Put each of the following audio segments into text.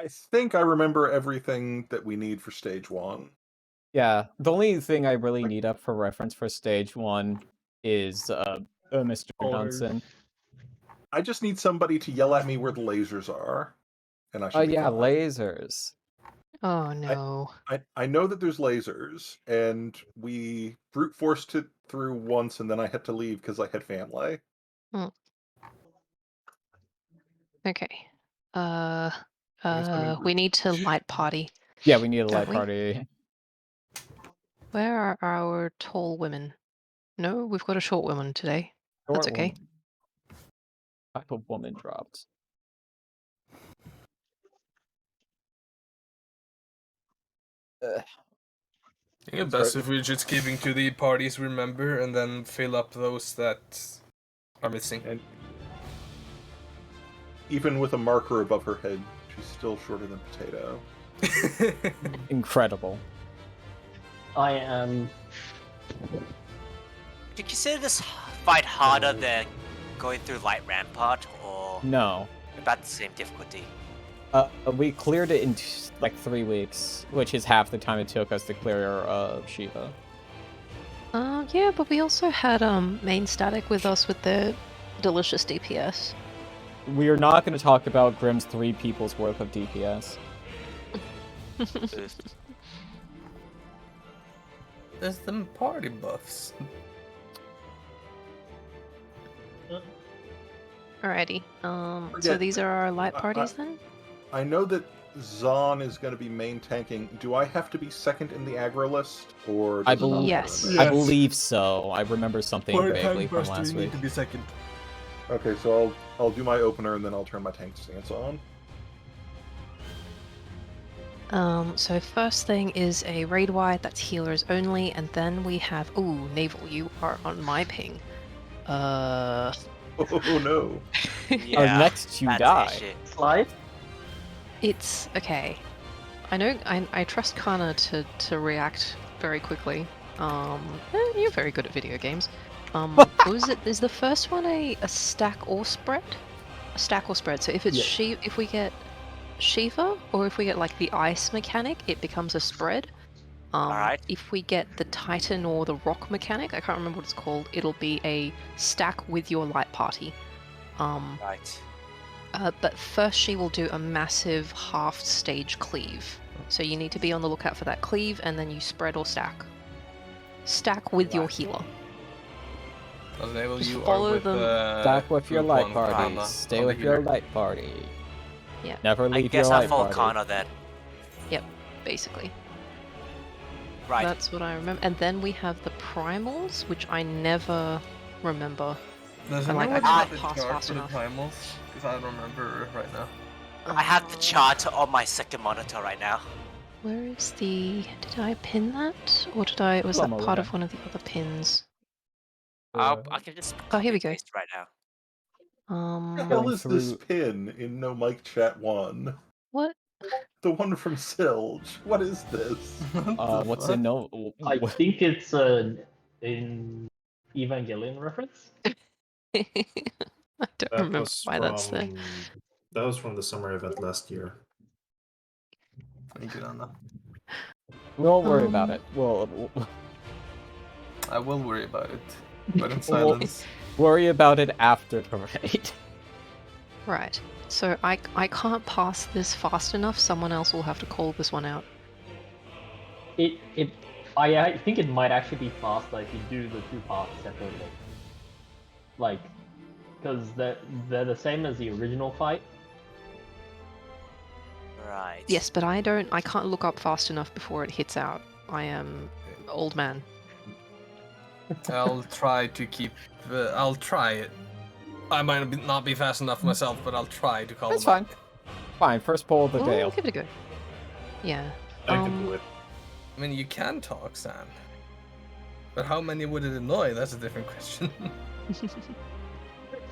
I think I remember everything that we need for stage 1. Yeah, the only thing I really Like, need up for reference for stage 1 is, Mr. Orders. Dunson. I just need somebody to yell at me where the lasers are, and I Oh should be yeah, fine. lasers. Oh no. I know that there's lasers, and we brute forced it through once, and then I had to leave because I had family. Okay. guess I'm in We need to light party. Yeah, we need a Don't light we? party. Where are our tall women? No, we've got a short woman today. That's Short okay. woman. Type of woman dropped. Ugh. I think it's best if we're just keeping to the parties we remember and then fill up those that are missing. And even with a marker above her head, she's still shorter than Potato. Incredible. I am. Do you consider this fight harder than going through Light Rampart, or No. about the same difficulty? We cleared it in like 3 weeks, which is half the time it took us to clear Shiva. Yeah, but we also had main static with us with the delicious DPS. We are not going to talk about Grimm's 3 people's worth of DPS. There's them party buffs. Alrighty. So Forget- these are our light parties then? I know that Zahn is going to be main tanking. Do I have to be second in the aggro list, or I does it not believe- Yes. matter? I believe so. I remember something vaguely from last week. to be second. Okay, so I'll do my opener and then I'll turn my tank stance on. So first thing is a raid wide, that's healers only, and then we have Naval, you are on my ping. Oh no. Next you that's die. the issue. Slide? It's okay. I know I trust Kana to react very quickly. You're very good at video games. What was it? Is the first one a stack or spread? A stack or spread. So if it's if we get Shiva, or if we get like the ice mechanic, it becomes a spread. Alright. If we get the Titan or the rock mechanic, I can't remember what it's called, it'll be a stack with your light party. Right. But first she will do a massive half stage cleave. So you need to be on the lookout for that cleave, and then you spread or stack. Stack with your healer. Just You follow are with them. Stack with your group light one, party. Kana, Stay on the with your healer. light party. Yeah. Never I leave guess your I light follow party. Kana then. Yep, basically. Right. That's what I remember. And then we have the primals, which I never remember. Does I like- anyone I have can't the pass chart fast for the enough. primals? Because I don't remember right now. I have the chart on my second monitor right now. Where is the... Did I pin that? Or did I... Was that Come on, part Marina. of one of the other pins? I can just Oh, here we copy go. paste right now. What the hell Going is this through- pin in No Mic Chat 1? What? The one from Silge. What is this? What's in no? I think it's an Evangelion reference. I don't That remember was why that's there. That was from the summer event last year. Thank you, Anna. We won't worry about Um, it. We'll I will worry about it, but in Well- silence. worry about it after the raid. Right. So I can't pass this fast enough. Someone else will have to call this one out. I think it might actually be faster if you do the two parts separately. Like, because they're the same as the original fight. Right. Yes, but I can't look up fast enough before it hits out. I am old man. I'll try to keep. I'll try it. I might not be fast enough myself, but I'll try to call That's them fine. Fine, first poll of the day. We'll give it a go. Yeah. I can do it. I mean, you can talk, Sam. But how many would it annoy? That's a different question.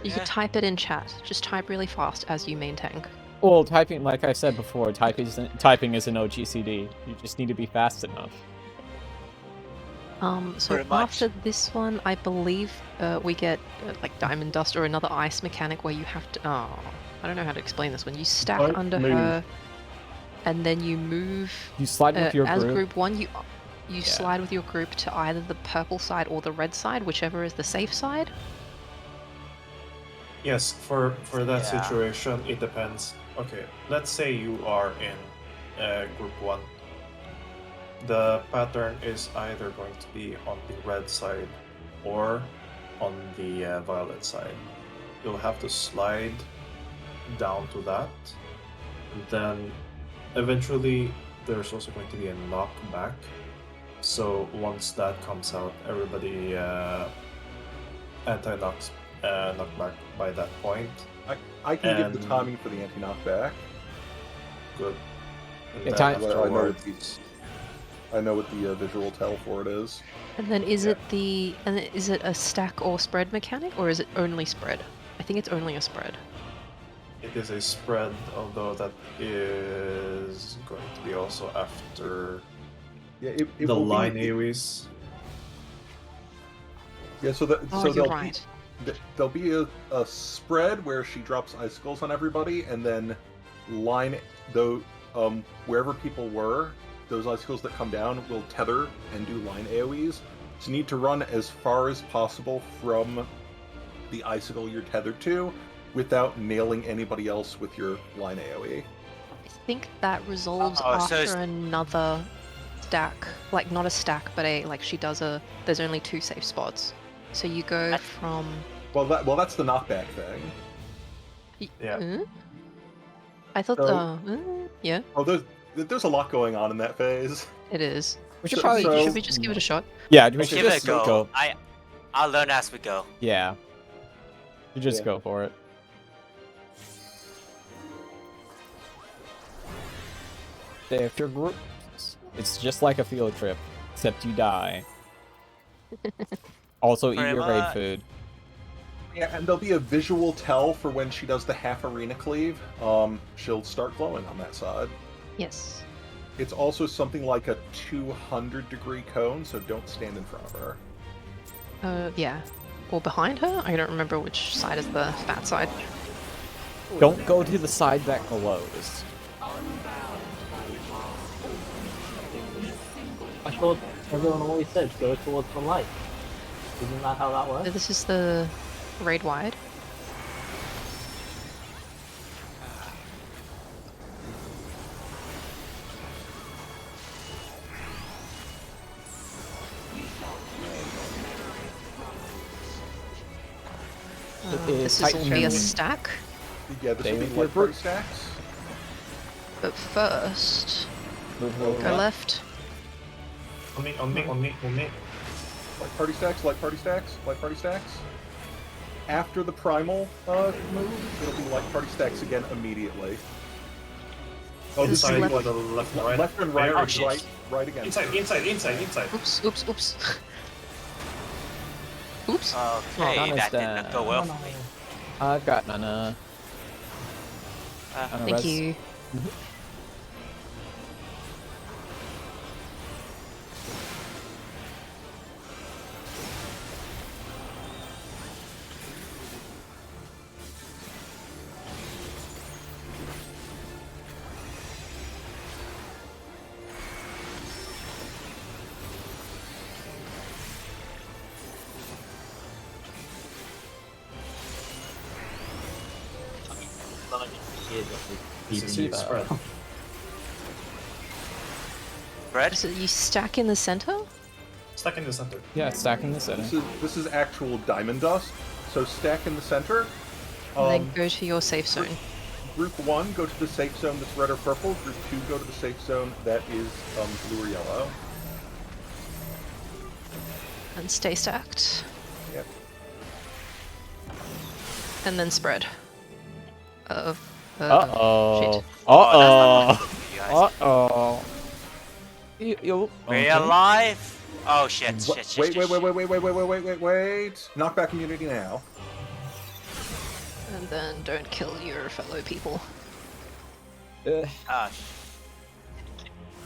You Yeah. can type it in chat. Just type really fast as you main tank. Well, typing, like I said before, typing is an OGCD. You just need to be fast enough. So Pretty much. after this one, I believe we get like Diamond Dust or another ice mechanic where you have to. Oh, I don't know how to explain this one. You stack Don't under move. her. and then you move You slide with your as group. group 1. You slide with your group to either the purple side or the red side, whichever is the safe side. Yes, for that Yeah. situation, it depends. Okay, let's say you are in group 1. The pattern is either going to be on the red side or on the violet side. You'll have to slide down to that, and then eventually there's also going to be a knockback. So once that comes out, everybody anti-knocks knockback by that point. I can give the And- timing for the anti-knockback. Good. And Yeah, then time- afterwards, I know what the visual tell for it is. And then is Yeah. it a stack or spread mechanic, or is it only spread? I think it's only a spread. it is a spread, although that is going to be also after Yeah, it the will line be, AoEs. Yeah, so that Oh, so you're there'll right. there'll be a spread where she drops icicles on everybody, and then line though wherever people were, those icicles that come down will tether and do line AoEs. So you need to run as far as possible from the icicle you're tethered to without nailing anybody else with your line AoE. I think that resolves Oh, so after it's- another stack, like not a stack, but she does a. There's only 2 safe spots, so you go from. Well, that's the knockback thing. Yeah. Huh? I thought. So- Yeah, Oh, there's a lot going on in that phase. it is. We should So- probably. so- Should we just give it a shot? Yeah, we Let's should give it just a go. go. I'll learn as we go. Yeah. You just Yeah. go for it. If your group, it's just like a field trip, except you die. Also, eat Pretty your raid much. food. Yeah, and there'll be a visual tell for when she does the half arena cleave. She'll start glowing on that side. Yes. It's also something like a 200-degree cone, so don't stand in front of her. Yeah. Or behind her? I don't remember which side is the fat side. Don't go to the side that glows. I thought everyone always said go towards the light. Isn't that how that works? This is the raid wide. is This will be a Titan- stack, Yeah, this Stay will be with your light party group. stacks. but first, Move over. go left. On me, on me, on me, on me. Light party stacks, light party stacks, light party stacks. After the primal move, it'll be light party stacks again immediately. Oh, This is side left- or the left and right? Left and right, Where and is shit. right again. Inside, inside, inside, inside. Oops, oops, oops. Oops. Okay, Donna's that did down. not go well for me. I've got Nana. Thank you. It's a safe spread. Bread? So you stack in the center? Stuck in the center. Yeah, stacking the center. This is actual diamond dust. So stack in the center. And then go to your safe zone. Group 1, go to the safe zone that's red or purple. Group 2, go to the safe zone that is blue or yellow. And stay stacked. Yep. And then spread. Uh-oh. Uh-oh. Shit. Oh, that's not Uh-oh. good for you guys. Uh-oh. You, We're alive. Oh shit! Wait, Shit! Shit! wait, shit, wait, wait, wait, wait, wait, wait, wait, wait, wait. Knockback immunity now. And then don't kill your fellow people. Ah,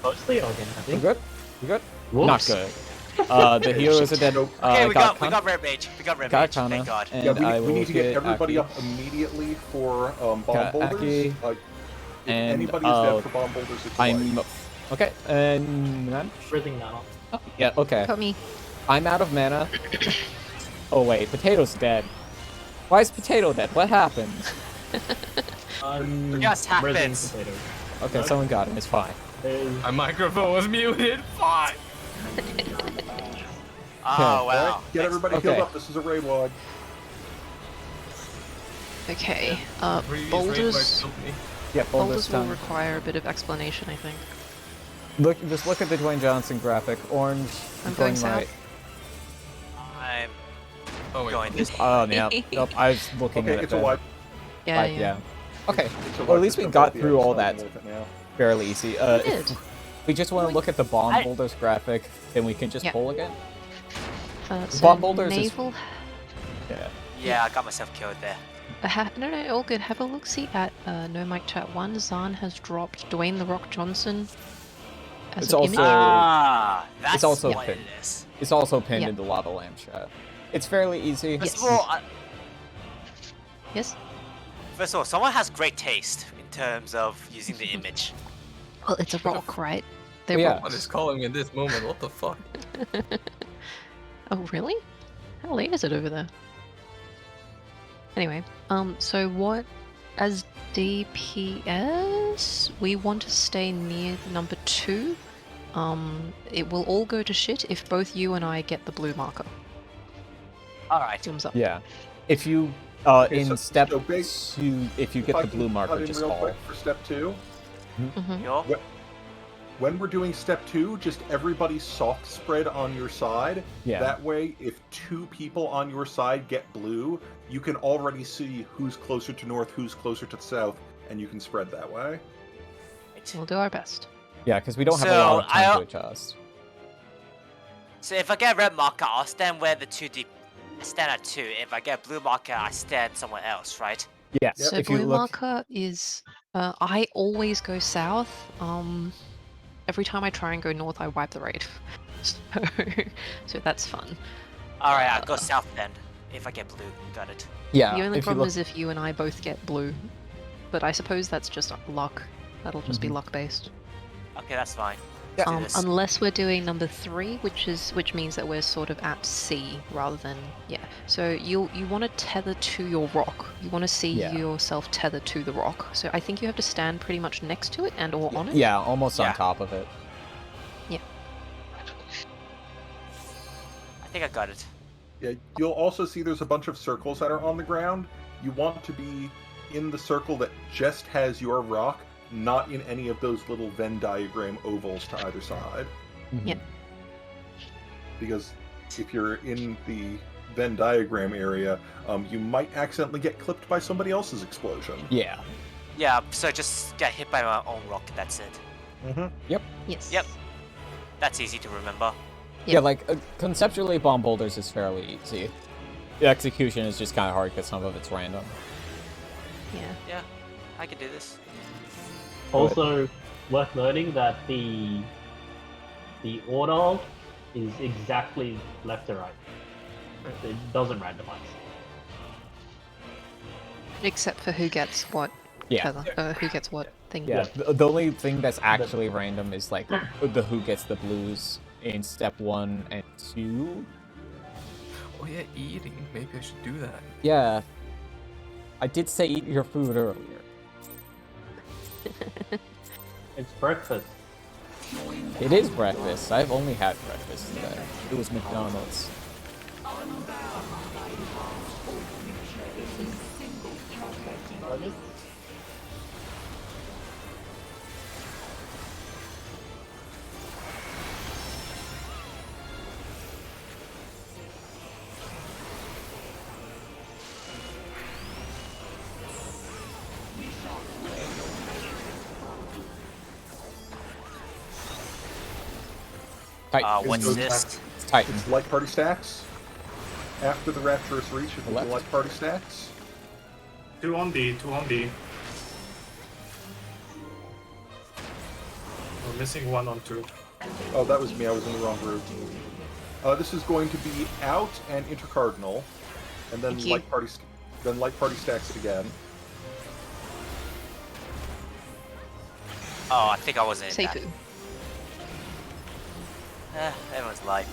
Mostly again, I You think. good? You good? Whoops. Not good. The healers are dead. okay, we got Kana. red mage. We got red Got mage. Kana, Thank God. and Yeah, I we will need to get everybody Aki. up immediately for bomb Got boulders. Aki. And anybody's dead for bomb boulders, it's I'm white. okay. And none? Freezing mana. Oh, yeah. Okay. Got me. I'm out of mana. Oh wait, Potato's dead. Why is Potato dead? What happened? Just Resin happens. potatoes. Okay, Nope. someone got him. It's fine. My microphone was muted. Fuck. Oh, wow. Alright, get everybody Okay. healed up. This is a raid log. Okay. Previous Boulders. raid killed me. Yeah, Boulders will time. require a bit of explanation, I think. Just look at the Dwayne Johnson graphic. Orange. I'm going right. I'm Oh wait. going this Oh yeah. Nope. I was looking Okay, at it. it's a then. wipe. Yeah, Like, yeah. Okay. It's a Well, at wipe. least we Just got about the through all end, that starting with it now. fairly easy. We If did. we just want to look at the bomb I- boulders graphic, then we can just Yeah. pull again. So Bomb boulders is- naval. Yeah. Yeah, I got myself killed there. No, all good. Have a look. See at No Mic Chat 1. Zahn has dropped Dwayne the Rock Johnson as It's an also- image. Ah, that's also what pinned. it is. It's also pinned Yeah. in the lava lamp chat. It's fairly easy. First Yes. of all, Yes. first of all, someone has great taste in terms of using the image. Well, it's a rock, right? They're Yeah. What is rocks. calling me in this moment? What the fuck? Oh, really? How late is it over there? Anyway, so what, as DPS, we want to stay near number 2. It will all go to shit if both you and I get the blue marker. Alright. Thumbs up. Yeah. If you Okay, in so- step so 2, if you If get I the can blue cut marker, in just real call. quick for step 2. Mm-hmm. Yo? When we're doing step 2, just everybody soft spread on your side. Yeah. That way, if 2 people on your side get blue, you can already see who's closer to north, who's closer to south, and you can spread that way. We'll do our best. Yeah, because we don't have a So, lot of time I'll- to adjust. So if I get a red marker, I'll stand where the 2D. I stand at 2. If I get a blue marker, I stand somewhere else, right? Yes. So If you blue look, marker is, I always go south. Every time I try and go north, I wipe the raid. So that's fun. Alright, I'll go south then. If I get blue, got it. yeah. The only if you problem look, is if you and I both get blue. But I suppose that's just luck. That'll just be Mhm. luck based. Okay, that's fine. Yeah. Do this. Unless we're doing number 3, which means that we're sort of at C rather than So you want to tether to your rock. You want to see Yeah. yourself tethered to the rock. So I think you have to stand pretty much next to it and or on it. yeah, almost Yeah. on top of it. I think I got it. Yeah, you'll also see there's a bunch of circles that are on the ground. You want to be in the circle that just has your rock, not in any of those little Venn diagram ovals to either side. Mhm. Yeah. Because if you're in the Venn diagram area, you might accidentally get clipped by somebody else's explosion. Yeah. Yeah, so just get hit by my own rock, that's it. Yes. Yep. That's easy to remember. Yeah, like conceptually, bomb boulders is fairly easy. The execution is just kind of hard because some of it's random. Yeah. Yeah, I can do this. Also, worth noting that the order is exactly left to right. It doesn't randomize. Except for who gets what Yeah. tether. Who gets what thing. Yeah. The only thing that's actually random is like the who gets the blues in step 1 and 2. Oh yeah, eating. Maybe I should do that. Yeah. I did say eat your food earlier. It's breakfast. It is breakfast. I've only had breakfast today. It was McDonald's. Titan. What's goes this? It's Titan. It's like party stacks. After the Rapturous Reach, it will Left. be like party stacks. 2 on D, 2 on D. We're missing 1 on 2. Oh, that was me. I was in the wrong group. This is going to be out and intercardinal, and then Thank you. like party stacks it again. Oh, I think I wasn't in Seifu. that. Everyone's light.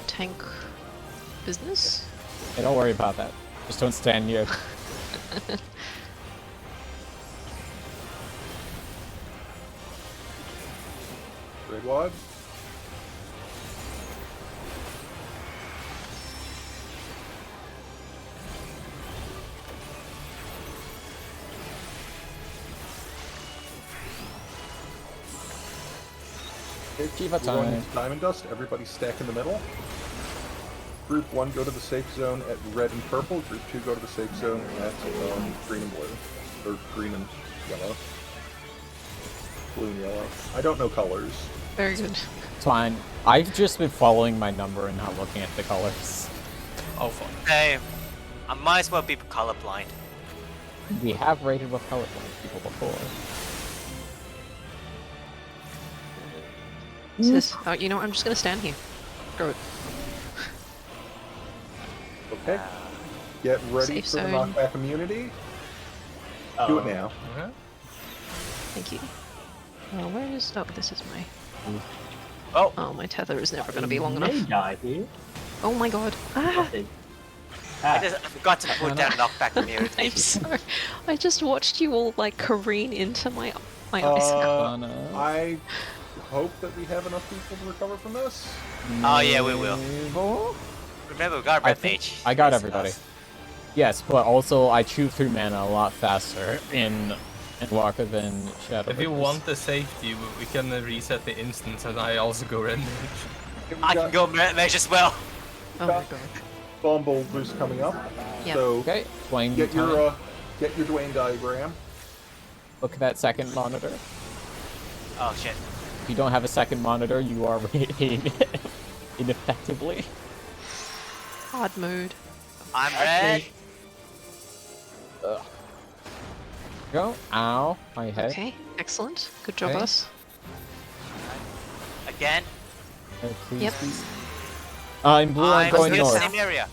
Tank business? Hey, don't worry about that. Just don't stand here. Red wad. Keep a We're going time. into Diamond Dust. Everybody stack in the middle. Group 1 go to the safe zone at red and purple. Group 2 go to the safe zone at green and blue. Or green and yellow. Blue and yellow. I don't know colors. Very good. It's fine. I've just been following my number and not looking at the colors. Oh fuck. Hey, I might as well be colorblind. We have rated with colorblind people before. Sis, you know what? I'm just gonna stand here. Screw it. Okay. Get ready Safe for the zone. knockback immunity. Do it now. Okay. Thank you. Where is... Oh, this is my... Oh, Oh, my tether is never gonna be long May enough. die here. Oh my god. Ah! Nothing. I forgot to put down knockback I'm immunity. sorry. I just watched you all, like, careen into my ice. I hope that we have enough people to recover from this. Oh yeah, we will. Remember, we got a red mage. I got Yes, everybody. us. Yes, but also I chew through mana a lot faster in Walker than Shadowbringers. If you want the safety, we can reset the instance, and I also go red mage. Okay, we I got can go mage as well. Oh my god. Bumble boost coming up. Yep. So Okay, playing get time. your Dwayne diagram. Look at that second monitor. Oh shit. If you don't have a second monitor, you are rating ineffectively. Hard mode. I'm red. Ugh. Go. Ow. My head. Okay, excellent. Good job, Okay. us. Again. Please, Yep. please. In blue, I'm I'm going in the north. same area.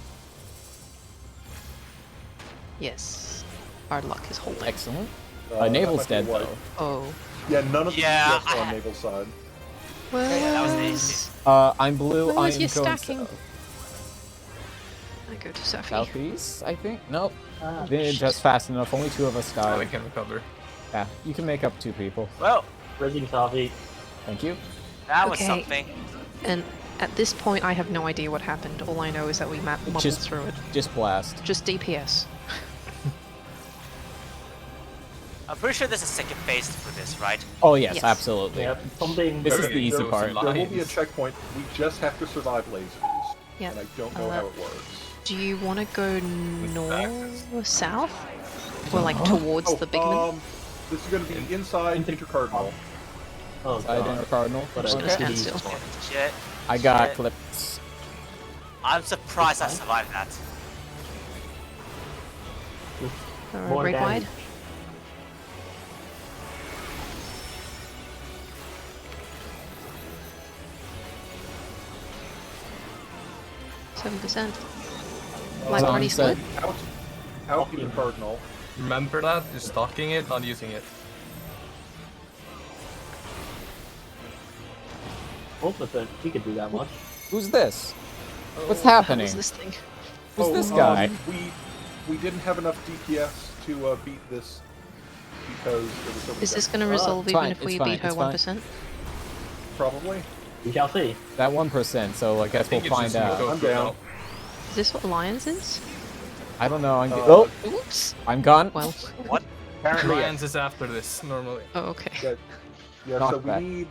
Yes. Our luck is holding. Excellent. That Naval's might be dead, white. though. Oh. Yeah, none of the Yeah, DPS are on I- Naval's side. Well, Yeah, that was the issue. I'm blue, Where I'm is going your stacking? south. I go to Safi. Southeast, I think? Nope. Ah, Didn't just fast enough. Only 2 of us Oh, we died. can recover. Yeah, you can make up 2 people. Well, Bridging Safi. Thank you. that was Okay. something. And at this point, I have no idea what happened. All I know is that we mumbled Just- through it. Just blast. Just DPS. I'm pretty sure there's a second phase for this, right? Oh yes, Yes. absolutely. Yep, something. This is Very the easy good. part. There will be a Lines. checkpoint. We just have to survive lasers. Yeah. And I don't know how it works. Do you want to go north or south? Or like towards the big man? This is going to be inside Intercardinal. Oh I god. didn't cardinal. But just I gonna Okay. stand still. Shit. I got Shit. clips. I'm surprised I survived that. More Break damage. wide. %. Light Zon party said- split. Out Intercardinal. Remember that? You're stalking it, not using it. Ultimate, he could do that much. Who's this? What's What happening? is this thing? Who's this guy? We didn't have enough DPS to beat this because there was so many Is this deaths. going to resolve it's even fine, if we it's fine, beat her it's fine. 1%? Probably. We shall see. That 1%. So I guess we'll think it's find just gonna out. go I'm through it down. all. Is this what Alliance is? I don't know. Uh, Oops. I'm gone. Well, What? Apparently, Lions is after this, normally. oh, okay. yeah. So Knockback.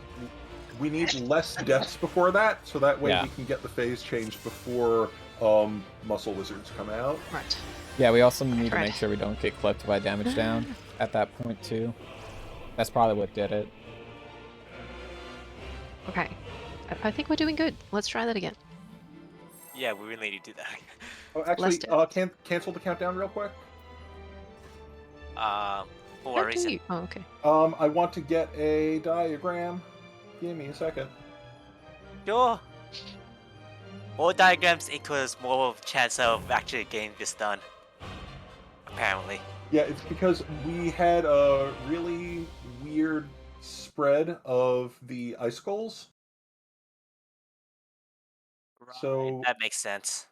we need less deaths before that, so that way Yeah. we can get the phase changed before muscle wizards come out. Right. Yeah, we also need to Right. make sure we don't get clipped by damage down at that point too. That's probably what did it. Okay. I think we're doing good. Let's try that again. Yeah, we really need to do that. Oh, actually, Let's cancel the countdown real quick. For How what do reason? you- Oh, okay. I want to get a diagram. Give me a second. Sure. More diagrams equals more chance of actually getting this done. Apparently. Yeah, it's because we had a really weird spread of the icicles. Right, So, that makes sense.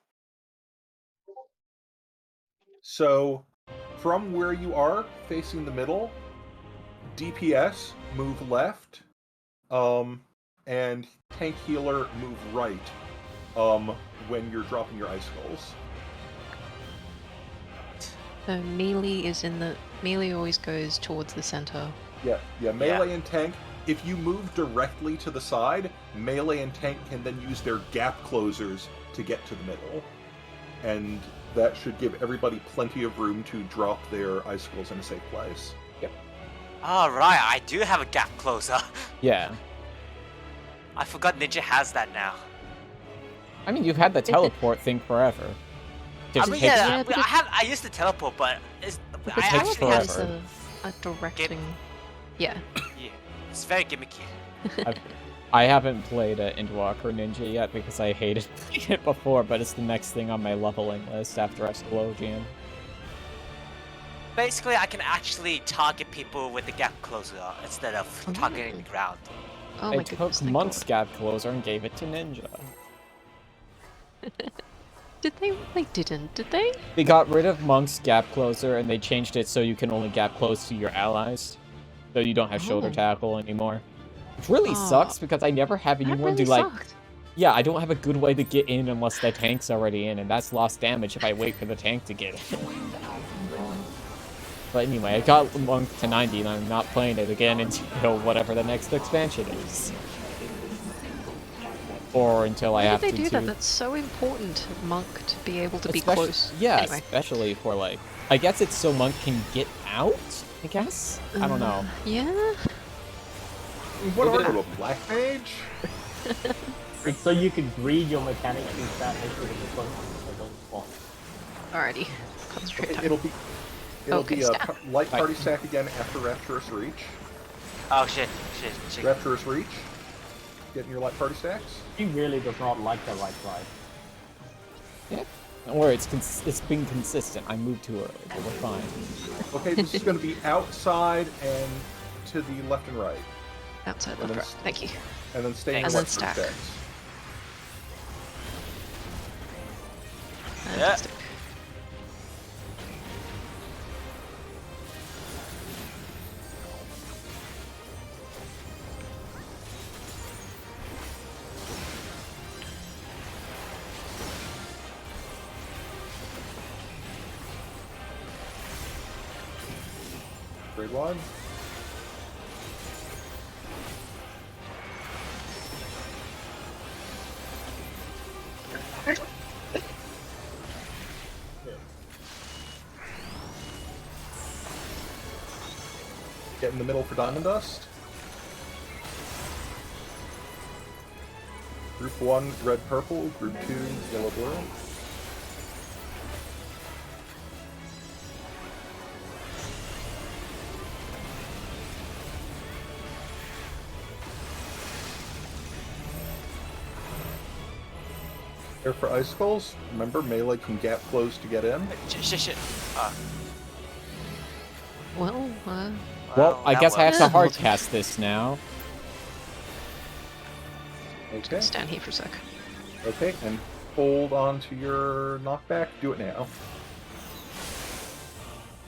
so from where you are, facing the middle, DPS move left, and tank healer move right, when you're dropping your icicles. So melee is in the melee always goes towards the center. Yeah, melee and tank. If you move directly to the side, melee and tank can then use their gap closers to get to the middle. And that should give everybody plenty of room to drop their icicles in a safe place. Alright, I do have a gap closer. Yeah. I forgot Ninja has that now. I mean, you've had the teleport thing forever. I Just mean, takes- yeah, but I used to teleport, but I takes actually forever. have. Is a directing. Yeah. Yeah, it's very gimmicky. I haven't played Endwalker Ninja yet because I hated playing it before, but it's the next thing on my leveling list after Explosion. Basically, I can actually target people with the gap closer instead of targeting the ground. Oh They my took goodness. thank Monk's God. Gap Closer and gave it to Ninja. Did they? They didn't, did they? They got rid of Monk's Gap Closer and they changed it so you can only gap close to your allies. So you don't have shoulder Oh. tackle anymore. Which really Aw. sucks because I never have That anyone really do like... sucked. Yeah, I don't have a good way to get in unless the tank's already in, and that's lost damage if I wait for the tank to get in. But anyway, I got Monk to 90 and I'm not playing it again until whatever the next expansion is. Or until I Why have did they to do that? That's so important, Monk, to be able to be close. Yeah, Anyway. especially for like... I guess it's so Monk can get out, I guess? I don't know. Yeah? What Look are at you, a black mage? It's so you can greed your mechanics and start making the fun so don't spawn. Alrighty. Concentrate Okay, time. it'll Okay, be a stack. light party stack again after Rapturous Reach. Oh shit. Rapturous Reach. Getting your light party stacks. He really does not like the right side. Yeah. Don't worry, it's been consistent. I moved too early, but we're fine. Okay, this is going to be outside and to the left and right. Outside And left, then right. Thank you. And then stay in And your then light party stack. stacks. Fantastic. Grade 1. Get in the middle for Diamond Dust. Group 1, red purple. Group 2, yellow blue. There for icicles. Remember, melee can gap close to get in. Shit. Well, Well, I that guess I have to works. hard cast this now. Okay. stand here for a sec. Okay, and hold on to your knockback. Do it now.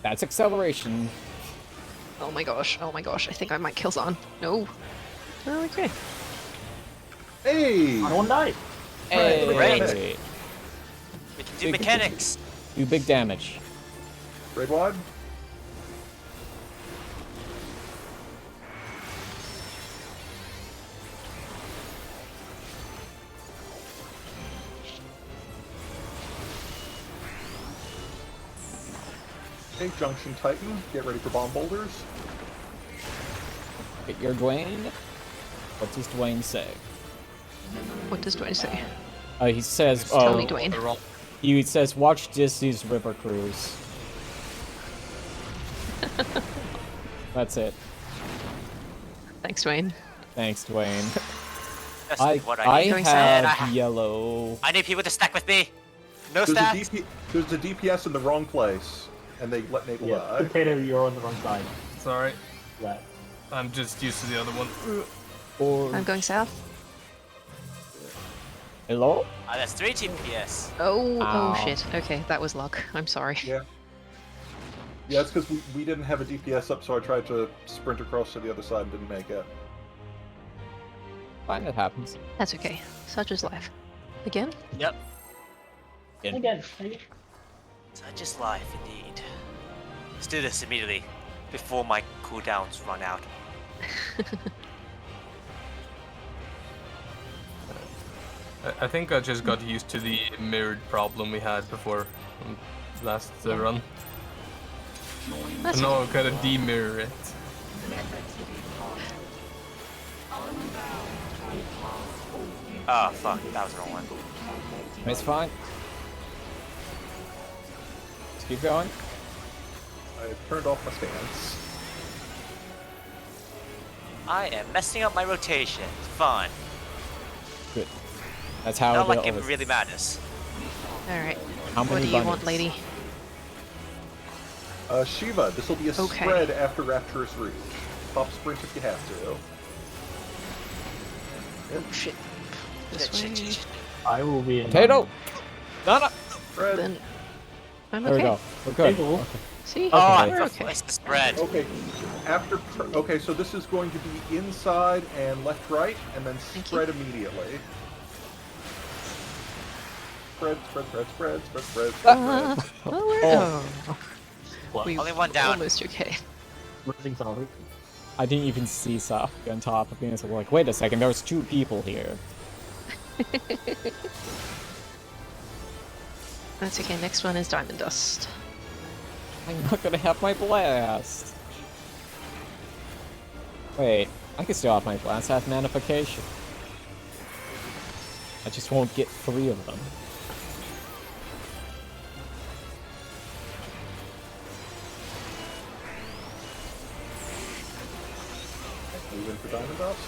That's acceleration. Oh my gosh, I think I might kill Zahn. No. Oh, okay. Hey! I don't die! Hey! Great. We can do Big- mechanics. Do big damage. Red wad. Okay, Junction Titan, get ready for bomb boulders. Get your Dwayne. What does Dwayne say? What does Dwayne say? He says, Tell me, Dwayne. He says, watch Disney's River Cruise. That's it. Thanks, Dwayne. Thanks, Dwayne. That's I what I need. Going And have yellow. I need people to stack with me. No There's stats. there's a DPS in the wrong place. and they let Nagel Yeah, die. Potato, you're on the wrong side. Sorry, Right. I'm just used to the other one. Or I'm going south. hello? That's 3 TPS. Oh, Ow. oh shit. Okay, that was luck. I'm sorry. Yeah. Yeah, it's because we didn't have a DPS up, so I tried to sprint across to the other side and didn't make it. Fine, it happens. That's okay. Such is life. Again? Yep. Again. Such is life, indeed. Let's do this immediately, before my cooldowns run out. I think I just got used to the mirrored problem we had before last run. That's So now I've got to demirror it. Oh fuck, that was the wrong one. It's fine. Let's keep going. I turned off my stance. I am messing up my rotation. Fun. Good. That's how Not it like it always- really matters. Alright. How What many do you want, bunnies? lady? Shiva, this will be a Okay. spread after Rapturous Reach. Pop sprint if you have to. Oh shit. This Shit, way. shit, shit. I will be in. Potato! No, no! Spread. Then I'm There we okay. go. We're good. Potato. See? Oh, I We're thought okay. it's the spread. Okay, okay, so this is going to be inside and left, right, and then Thank spread immediately. Spread, spread, spread, spread, spread, spread, spread. Oh, we're Oh. What? we Only one down. almost okay. Losing something. I didn't even see Sasuke on top of me, so like, wait a second, there was 2 people here. That's okay. Next one is Diamond Dust. I'm not gonna have my blast. Wait, I can still have my blast at Manification. I just won't get 3 of them. Move in for Diamond Dust.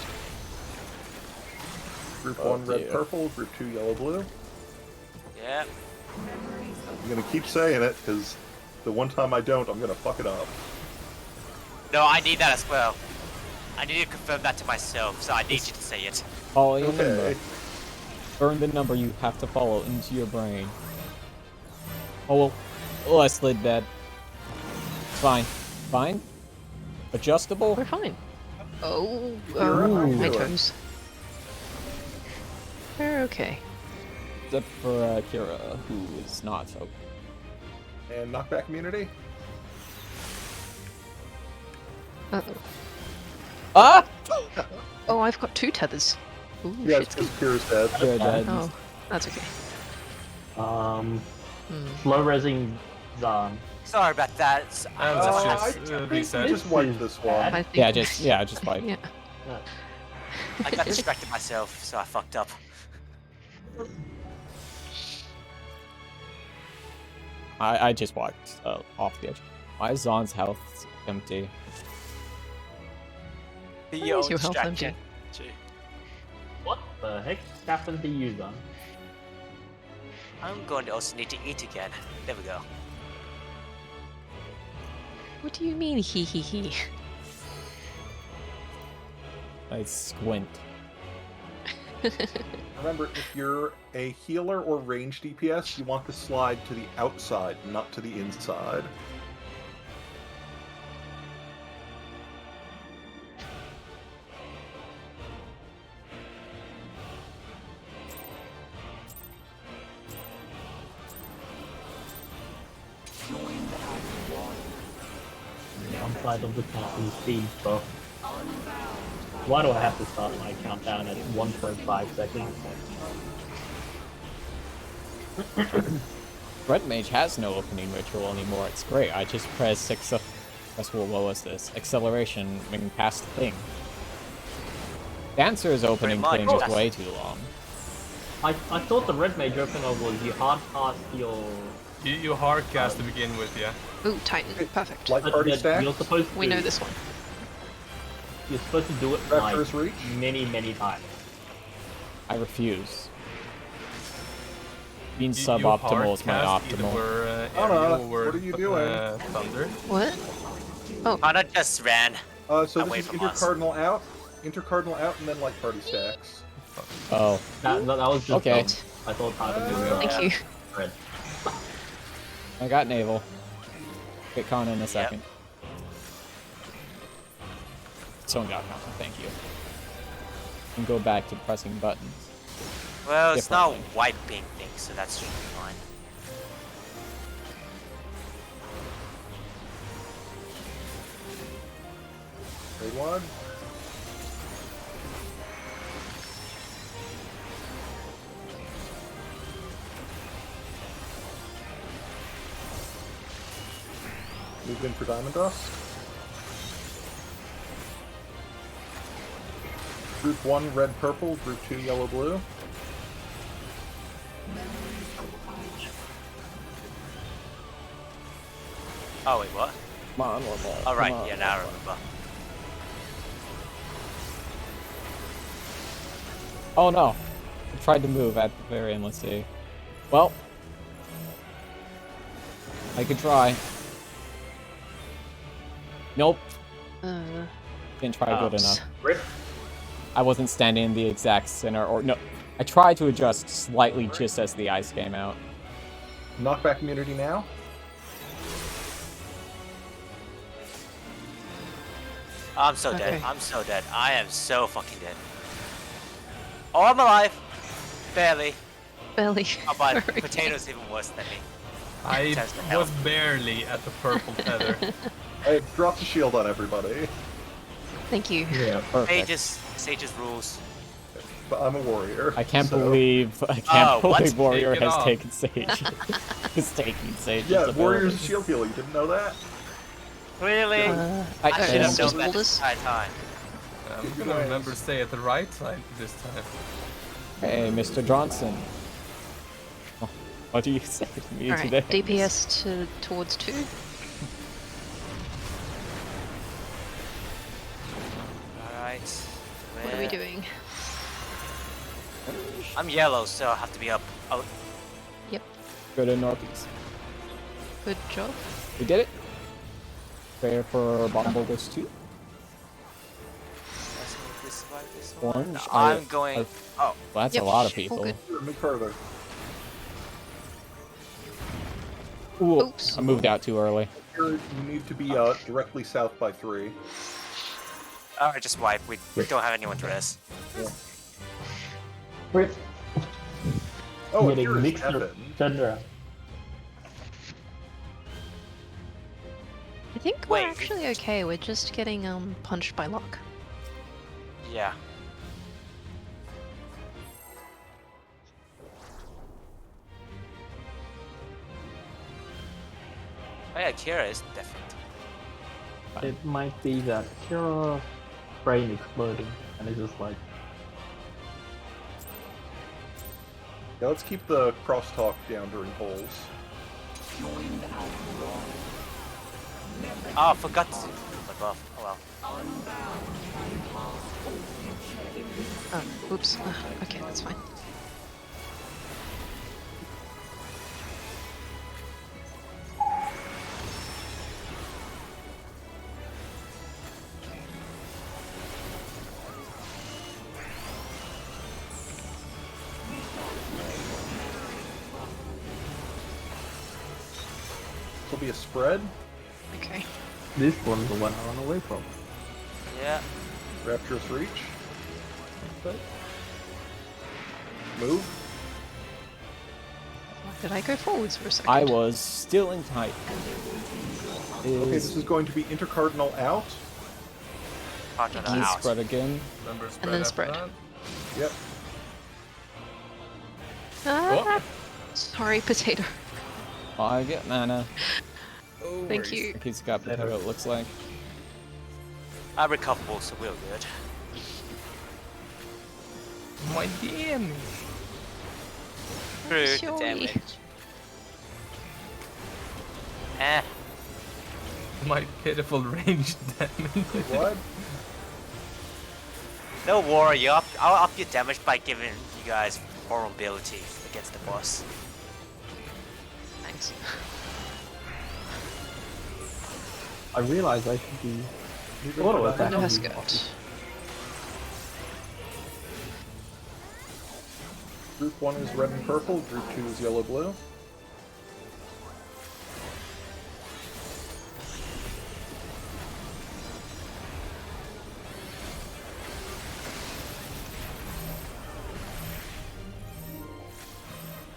Group Oh, 1 red, dear. purple. Group 2 yellow, blue. Yeah. I'm gonna keep saying it, because the one time I don't, I'm gonna fuck it up. No, I need that as well. I need to confirm that to myself, so I need you to say it. Follow your number. Okay. Burn the number you have to follow into your brain. Oh well, I slid dead. It's fine. Fine? Adjustable? We're fine. Oh, You're oh right, my you're right. toes. We're okay. Except for Kira, who is not so. And knockback immunity. Uh-oh. Ah! Oh, I've got 2 tethers. Ooh, Yeah, shit's it's good. because Kira's dead. You're dead. Oh, that's okay. Slow resing Zahn. Sorry about that. It's, And Oh, that's just I reset. just wiped this one. I think. Yeah, just fight. Yeah. I got distracted myself, so I fucked up. I just walked off the edge. Why is Zahn's health empty? Be Why your is own your health distraction. What the heck happened to you, Zahn? I'm going to also need to eat again. There we go. What do you mean, hee hee hee? I squint. Remember, if you're a healer or range DPS, you want to slide to the outside, not to the inside. Downside of the company speed buff. Why do I have to start my countdown at 1.5 seconds? Red Mage has no opening ritual anymore. It's great. I just press what was this? Acceleration when past the thing. Dancer's opening much. thing is way too long. I thought the red mage opener was you hard cast your. You hard cast to begin with, yeah. Ooh, Titan. Perfect. Light party but stack. You're supposed to. We know this one. You're supposed to do it like Rapturous Reach. many times. I refuse. Being You suboptimal is my hardcast optimal. Either, Anna, aerial or, what are you doing? Thunder. What? Hana just ran. So Away this is from us. intercardinal out, and then like party stacks. Oh, That was just Okay. dumb. I thought Hana was Thank you. red. I got naval. Get Kana in a second. Someone got Kana, thank you. And go back to pressing buttons. Well, it's not Differently. wiping things, so that should be fine. Grade 1. Moved in for Diamond Dust. Group 1 red purple, group 2 yellow blue. Oh wait, what? Come on, one more. All right, come on. yeah, now I remember. Oh no. I tried to move at the very end, let's see. Well. I could try. Nope. Didn't try good enough. Rip. I wasn't standing in the exact center, or no. I tried to adjust slightly just as the ice came out. Knockback immunity now. I'm so dead. Okay. I'm so dead. I am so fucking dead. Oh, I'm alive. Barely. Barely. Oh, but Very Potato's even worse than me. I Test the health. was barely at the purple tether. I dropped a shield on everybody, Thank you. Yeah. Perfect. Sage's rules. but I'm a warrior. I can't so- believe Oh, what? believe Warrior Take it has off. taken Sage. Is taking Sage. Yeah, warriors and shield healing. Didn't know that. Really? I I should am have just known that rolled this us. entire time. I'm gonna remember to stay at the right side this time. Hey, Mr. Johnson. Oh, what do you say to me Alright, today? DPS towards 2. Alright. What are we doing? I'm yellow, so I have to be up. Oh, Yep. Go to Northeast. Good job. We did it. Fair for Bombogos 2. let's move this way, this one. Orange. I'm going. Oh, Well, that's Yep, a lot of all people. good. Move further. Ooh, Oops. I moved out too early. You need to be directly south by 3. alright, just wipe. We don't have anyone to rest. Rip. Oh, Getting here's mixed Evan. up. Thunder. I think we're Wait. actually okay. We're just getting punched by luck. Yeah. Oh yeah, Kira is different. It might be that Kira brain exploding, and it's just like, Yeah, let's keep the crosstalk down during polls. Oh, I forgot to put my buff. Oh well. Oh, oops. Okay, that's fine. This will be a spread. Okay. this one's the one I run away from. Yeah. Rapturous Reach. Move. Did I go forwards for a second? I was still in tight. Okay, this is going to be intercardinal out. Part of the Please house. spread again. Remember spread then after spread. that? Yep. Ah, sorry, potato. I get mana. Oh, Thank you. He's got potato, it looks like. I'm recoverable, so we're good. My damage. Through the Surely. damage. Eh. My pitiful range damage. What? No worry, I'll up your damage by giving you guys vulnerability against the boss. things. I realize I should be. Moving Auto to attack. that. That's good. Group 1 is red and purple, Group 2 is yellow-blue.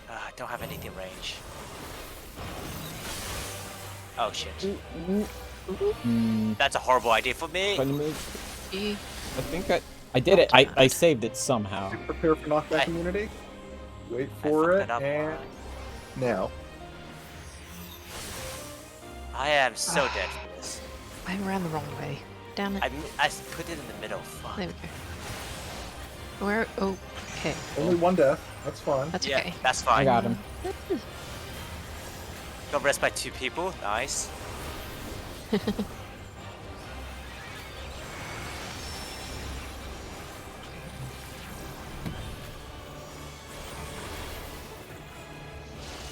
I don't have anything range. Oh shit. Hmm. That's a horrible idea for me. E- I think I did it. I saved it somehow. Prepare for knockback I- immunity. Wait I for fucked it, that up. and now. I am so dead for this. I ran the wrong way. Damn it. I put it in the middle. Fuck. There we go. Where? Oh, okay. Only one death. That's fine. That's Yeah, okay. that's I fine. got him. Got rest by 2 people. Nice.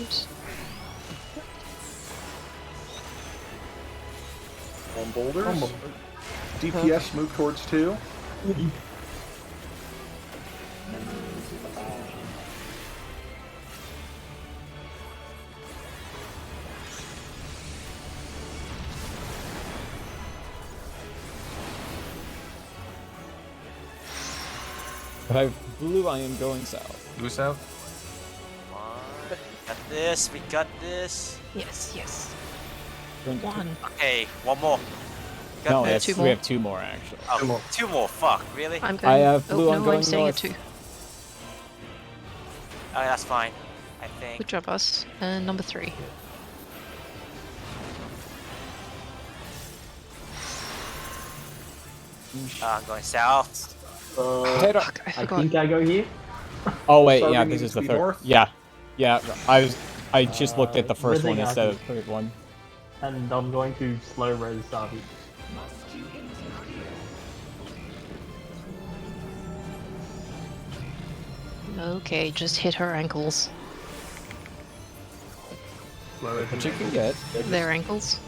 Oops. One boulders. DPS move towards 2. If I have blue, I am going south. Blue south. Come on. We got this. We got this. Yes, yes. Turn to- One. Okay, one more. Got No, this. that's, Two we more. have 2 more actually. Oh, 2 more. Fuck. Really? I'm going. I have blue, Oh, I'm no, going I'm staying north. at 2. Oh, that's fine. I think. Good job, us. And number 3. I'm going south. Potato. Fuck, I I forgot. think I go here. Oh wait, Starting yeah, needs this is to the be third. north. Yeah, yeah. I just looked at the first one Rizzing out instead is- of the third one. And I'm going to slow res Zabi. Okay, just hit her ankles. Slow it. But you can get. Their ankles.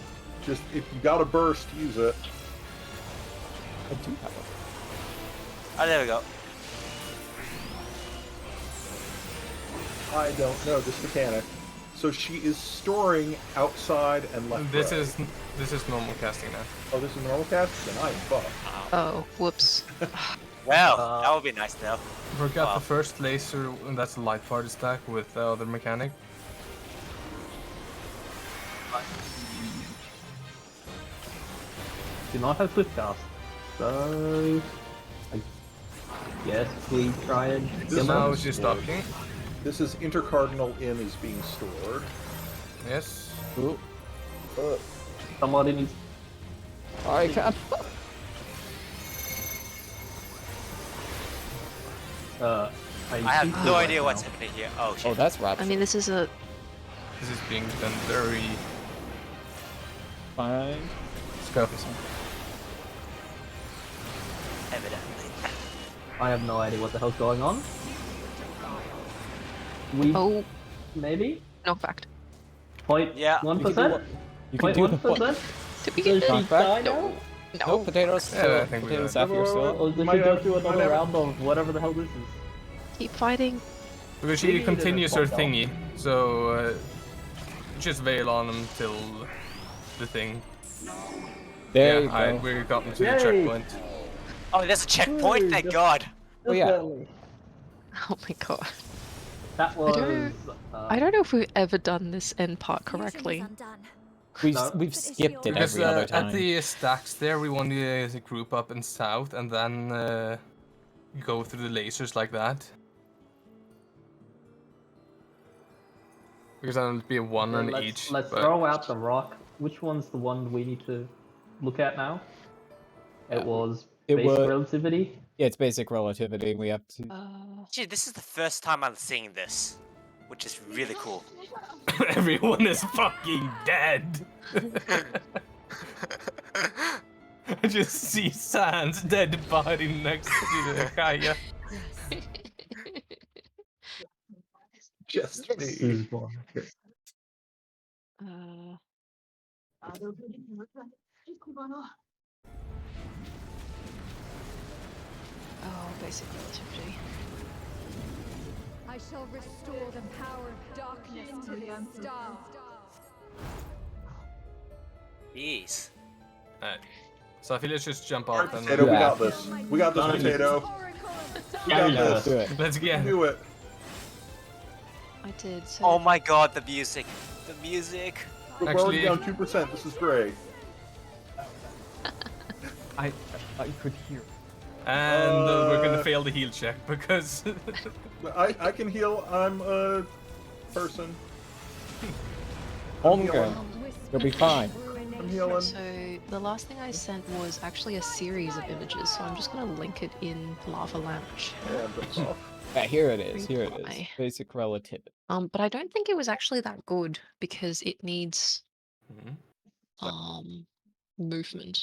Just, if you got a burst, use it. I do have it. Oh, there we go. I don't know this mechanic. So she is storing outside and left. This row. is normal casting now. Oh, this is normal cast? Then I am fucked. Oh, whoops. Well, that would be nice though. Forgot Wow. the first laser, and that's a light party stack with the other mechanic. Do not have swift cast. So I guess we try and This kill Now them. she's talking. This is intercardinal in is being stored. Yes. Ooh. Somebody needs. I can't. I have no idea what's happening here. Oh shit. Oh, that's rapid. I mean, this is a. This is being done very. Fine. Let's go. Evidently. I have no idea what the hell's going on. We Oh, maybe knockback. point Yeah. 1%. You can do the point. 1%. Did we Does get she Knockback? die No. now? No, No. potatoes. Yeah, I think we potatoes got it. after still. Or does Might she go have- through might another have- round of whatever the hell this is? Keep fighting. Because she Maybe continues her there's a pop thingy, so just veil on him till the thing. There yeah, you go. we're gotten to the Yay! checkpoint. Oh, there's a checkpoint. Ooh, Thank just- God. Oh, yeah. Definitely. Oh my god. That was. I don't know if we've ever done this end part correctly. We've skipped it Because every other at time. the stacks there, we want to group up in south and then go through the lasers like that. Because then it'll be a one on let's, each. Let's but- throw out the rock. Which one's the one we need to look at now? It was It basic was- relativity. Yeah, it's basic relativity. We have to. Gee, this is the first time I'm seeing this, which is really cool. Everyone is fucking dead. I just see Sans dead body next to Kaya. Just me. This is one. Oh, basic relativity. I shall restore the power of darkness to this star. Jeez. Alright. So I feel let's just jump out and Potato, we Yeah. got this. We got this, Done. Potato. We Yeah, got we got this. Do it. let's get Do it. I did. So Oh my god, the music. The music. We're already Actually- down 2%. This is great. I could hear. And we're gonna fail the heal check because I can heal. I'm a person. Okay. You'll be fine. I'm healing. So the last thing I sent was actually a series of images, so I'm just gonna link it in Lava Lamp chat. And jumps off. Yeah, here it is. Here it is. Reply. Basic relativity. But I don't think it was actually that good because it needs Mhm. movement.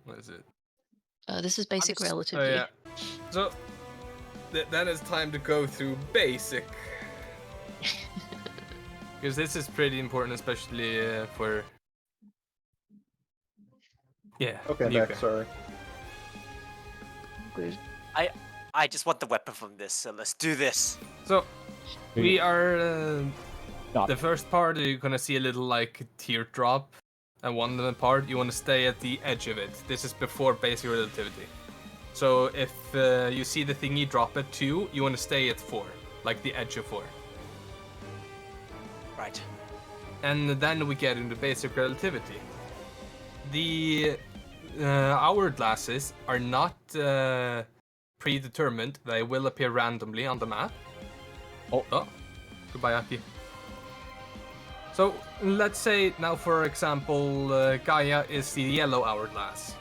What is it? This is basic just- Oh relativity. yeah. So then it's time to go through basic. Because this is pretty important, especially for. Yeah. Okay, I'm you back. go. Sorry. Good. I just want the weapon from this, so let's do this. So we are Not- the first part. You're gonna see a little like teardrop, and one part you want to stay at the edge of it. This is before basic relativity. So if you see the thingy drop at 2, you want to stay at 4, like the edge of 4. Right. And then we get into basic relativity. The hourglasses are not predetermined. They will appear randomly on the map. Oh, goodbye, Aki. So let's say now, for example, Gaia is the yellow hourglass.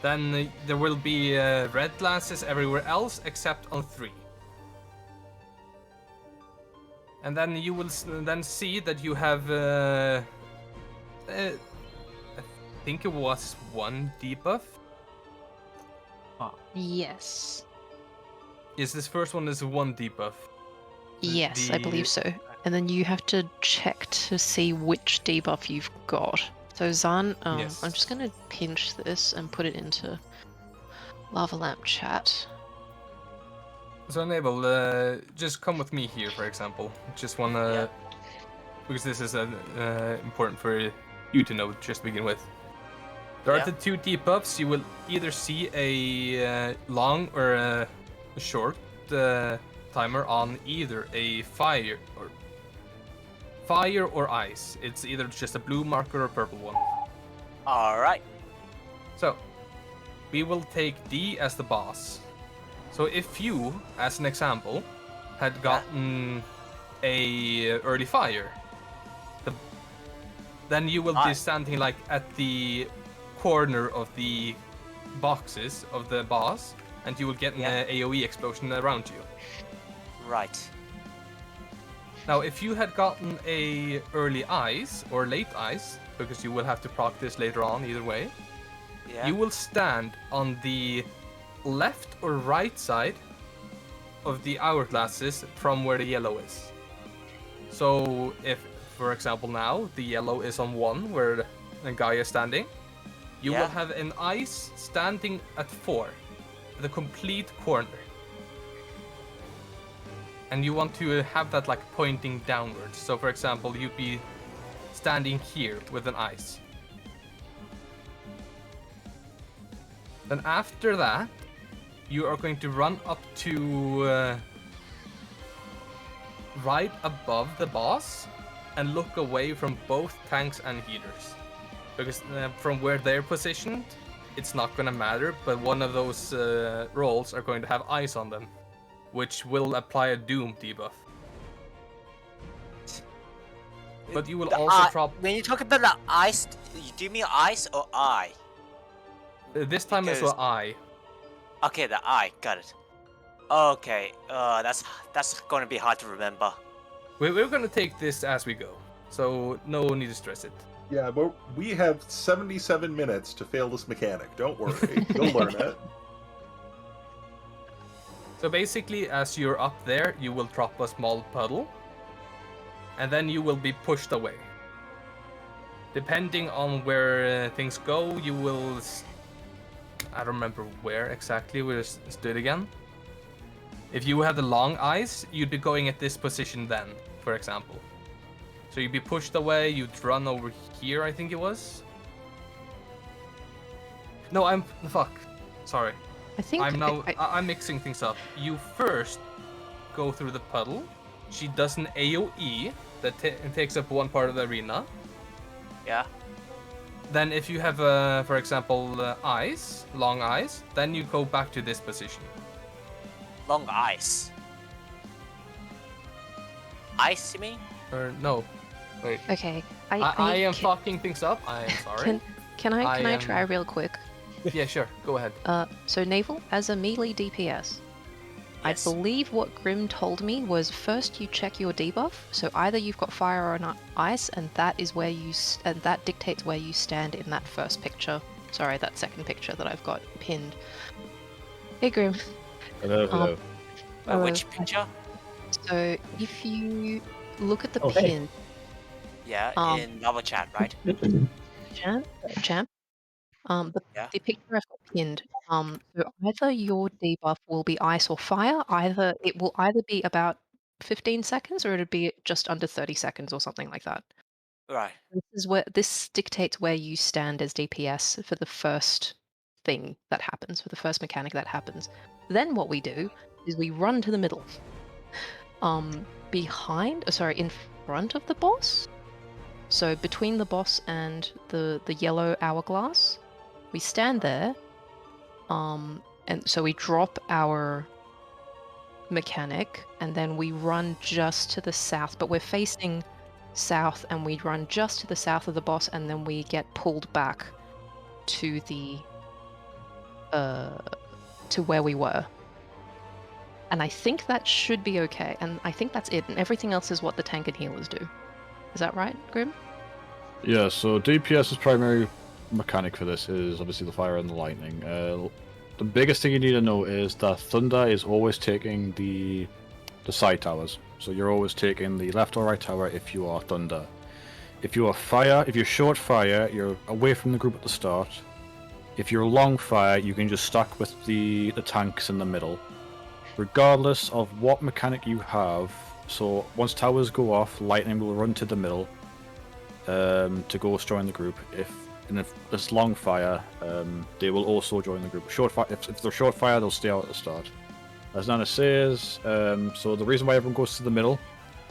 Then there will be red glasses everywhere else except on 3. And then you will then see that you have, I think it was 1 debuff. Yes. Yes, this first one is 1 debuff. Yes, I believe so. And then you have to check to see which debuff you've got. So Zan, Yes. I'm just gonna pinch this and put it into Lava Lamp chat. So Enable, just come with me here, for example. Just wanna, because this is important for you to know just to begin with. There are the 2 debuffs. You will either see a long or a short timer on either a fire or ice. It's either just a blue marker or a purple one. Alright. So, we will take D as the boss. So if you, as an example, had gotten a early fire, then you will be standing like at the corner of the boxes of the boss, and you will get an AoE explosion around you. Right. Now, if you had gotten a early ice or late ice, because you will have to proc this later on either way, Yeah. you will stand on the left or right side of the hourglasses from where the yellow is. So if, for example, now the yellow is on 1 where the guy is standing, you will have an ice standing at 4, the complete corner. And you want to have that like pointing downwards. So for example, you'd be standing here with an ice. Then after that, you are going to run up to right above the boss and look away from both tanks and healers. Because from where they're positioned, it's not going to matter, but one of those rolls are going to have ice on them, which will apply a Doom debuff. But you will also drop... When you talk about the ice, do you mean ice or eye? This time it's Because- an eye. Okay, the eye. Got it. Okay. That's gonna be hard to remember. We're going to take this as we go, so no need to stress it. Yeah, but we have 77 minutes to fail this mechanic. Don't worry, you'll learn it. So basically, as you're up there, you will drop a small puddle. and then you will be pushed away. Depending on where things go, you will... I don't remember where exactly, we'll just do it again. If you had the long eyes, you'd be going at this position then, for example. So you'd be pushed away, you'd run over here, I think it was. No, fuck. Sorry. I think I'm mixing things up. You first go through the puddle. She does an AoE that takes up one part of the arena. Yeah. Then if you have, for example, long eyes, then you go back to this position. Long ice. Ice, you mean? Or no. Wait. Okay. I am fucking things up. I am sorry. Can I try real quick? Yeah, sure. Go ahead. So Naval, as a melee DPS, Yes. I believe what Grim told me was first you check your debuff. So either you've got fire or not ice, and that is where and that dictates where you stand in that first picture. Sorry, that second picture that I've got pinned. Hey Grim. Hello. Which picture? So if you look at the Oh, hey. pin, In Lava Chat, right? champ. Yeah. The picture I've got pinned. So either your debuff will be ice or fire. It will either be about 15 seconds or it'll be just under 30 seconds or something like that. Right. This dictates where you stand as DPS for the first thing that happens, for the first mechanic that happens. Then what we do is we run to the middle. In front of the boss. So between the boss and the yellow hourglass, we stand there. And so we drop our mechanic and then we run just to the south, but we're facing south and we run just to the south of the boss and then we get pulled back to the to where we were. And I think that should be okay, and I think that's it, and everything else is what the tank and healers do. Is that right, Grim? Yeah, so DPS's primary mechanic for this is obviously the fire and the lightning. The biggest thing you need to know is that Thunder is always taking the side towers. So you're always taking the left or right tower if you are Thunder. If you are fire, if you're short fire, you're away from the group at the start. If you're long fire, you can just stack with the tanks in the middle. Regardless of what mechanic you have, so once towers go off, lightning will run to the middle to go join the group. If it's long fire, they will also join the group. Short fire, if they're short fire, they'll stay out at the start. As Nana says, so the reason why everyone goes to the middle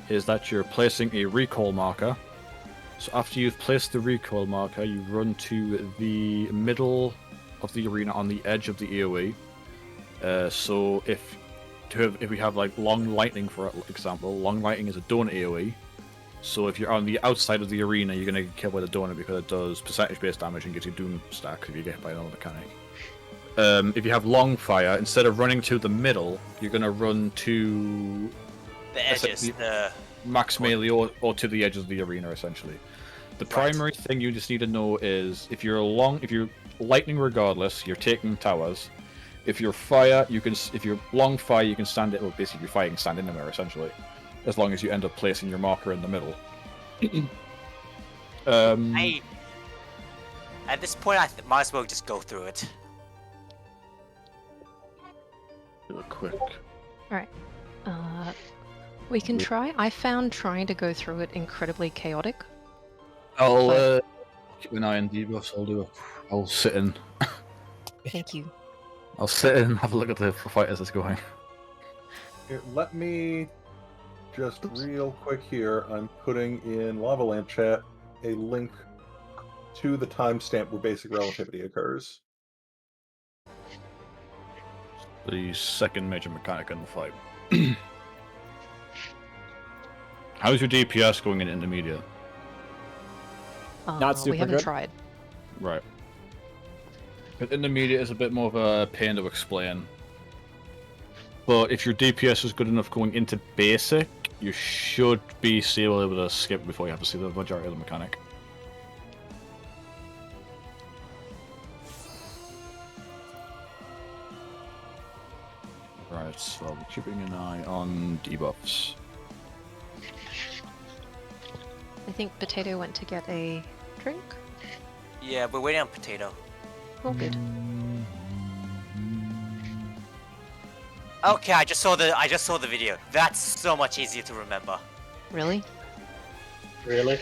is that you're placing a recoil marker. So after you've placed the recoil marker, you run to the middle of the arena on the edge of the AoE. So if we have like long lightning, for example, long lightning is a donut AoE. So if you're on the outside of the arena, you're gonna get killed by the donut because it does percentage-based damage and gives you doom stacks if you get hit by another mechanic. If you have long fire, instead of running to the middle, you're gonna run to The edges, the max melee or to the edge of the arena, essentially. The primary thing you just need to know is if you're lightning, regardless, you're taking towers. If you're fire, if you're long fire, you can stand it. Well, basically, fire, you can stand anywhere, essentially, as long as you end up placing your marker in the middle. At this point, I might as well just go through it. Do it quick. Alright. We can try. I found trying to go through it incredibly chaotic. I'll keep an eye on debuffs. I'll sit in. Thank you. I'll sit in and have a look at the fight as it's going. Here, let me just real quick here. I'm putting in Lava Lamp chat a link to the timestamp where basic relativity occurs. The second major mechanic in the fight. How's your DPS going in intermediate? Not super we haven't good. tried. Right. But intermediate is a bit more of a pain to explain. But if your DPS is good enough going into basic, you should be able to skip before you have to see the majority of the mechanic. Right, so I'm keeping an eye on debuffs. think Potato went to get a drink? Yeah, we're waiting on Potato. All good. Okay, I just saw the video. That's so much easier to remember. Really? Really?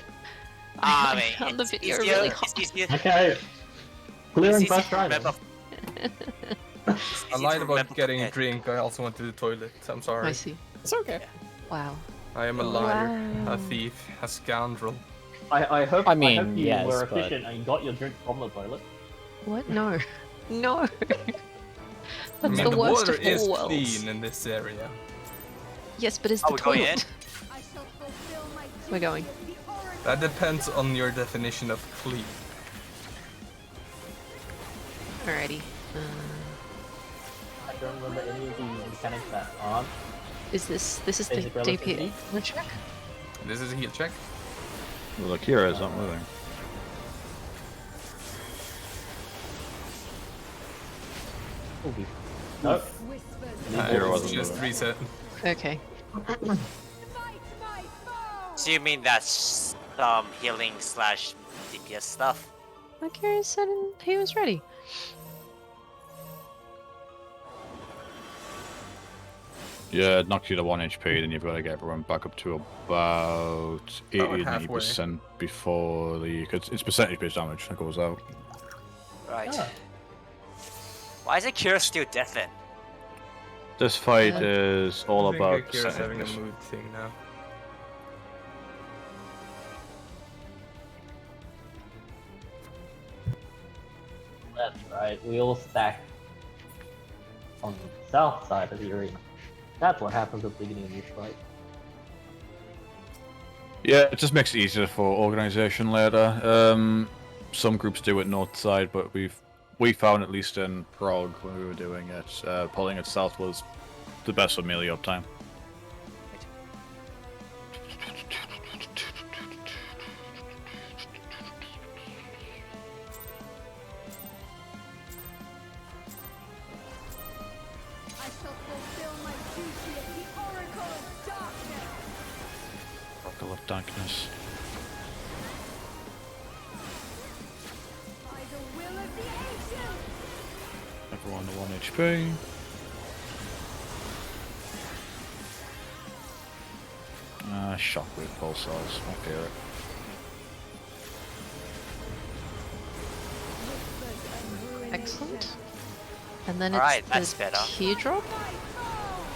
I I found mean, the it's video easier, really it's hot. easier, Okay. Clearing it's easier first to try. remember. I easy lied to about remember getting a compared- drink. I also went to the toilet. I'm sorry. I see. It's okay. Wow. I am a liar, Wow. a thief, a scoundrel. I hope I I mean, hope you yes, were but- efficient and you got your drink from the toilet. What? No. No. I That's mean, the the worst water of is all worlds. clean in this area. Yes, but is Are the we going in? toilet? I shall fulfill my We're going. duty as the oracle. That depends on your definition of clean. Alrighty. I don't remember any of the mechanics that aren't. Is this the Basic relativity? DP check? This is a heal check. Well, the Kira is not moving. Ooh. Nope. Whispers Kira It's wasn't just moving. reset. Okay. fight my foe. So you mean that's healing slash DPS stuff? Akira said he was ready. Yeah, it knocks you to 1 HP, then you've got to get everyone back up to about 80 halfway. 90% before the. Cause it's percentage-based damage that goes out. Right. Ah. Why is Akira still deafened? This fight Uh, is all I think about Akira's having a percentage. mood thing now. That's right. We all stack on the south side of the arena. That's what happens at the beginning of this fight. Yeah, it just makes it easier for organization later. Some groups do it north side, but we found, at least in Prague when we were doing it, pulling it south was the best for melee uptime. I shall fulfill my duty as the oracle of darkness. Oracle of Darkness. By the will of the ancients. Everyone to 1 HP. Shockwave pulsars, my favorite. Excellent. And then Alright, it's that's the better. teardrop.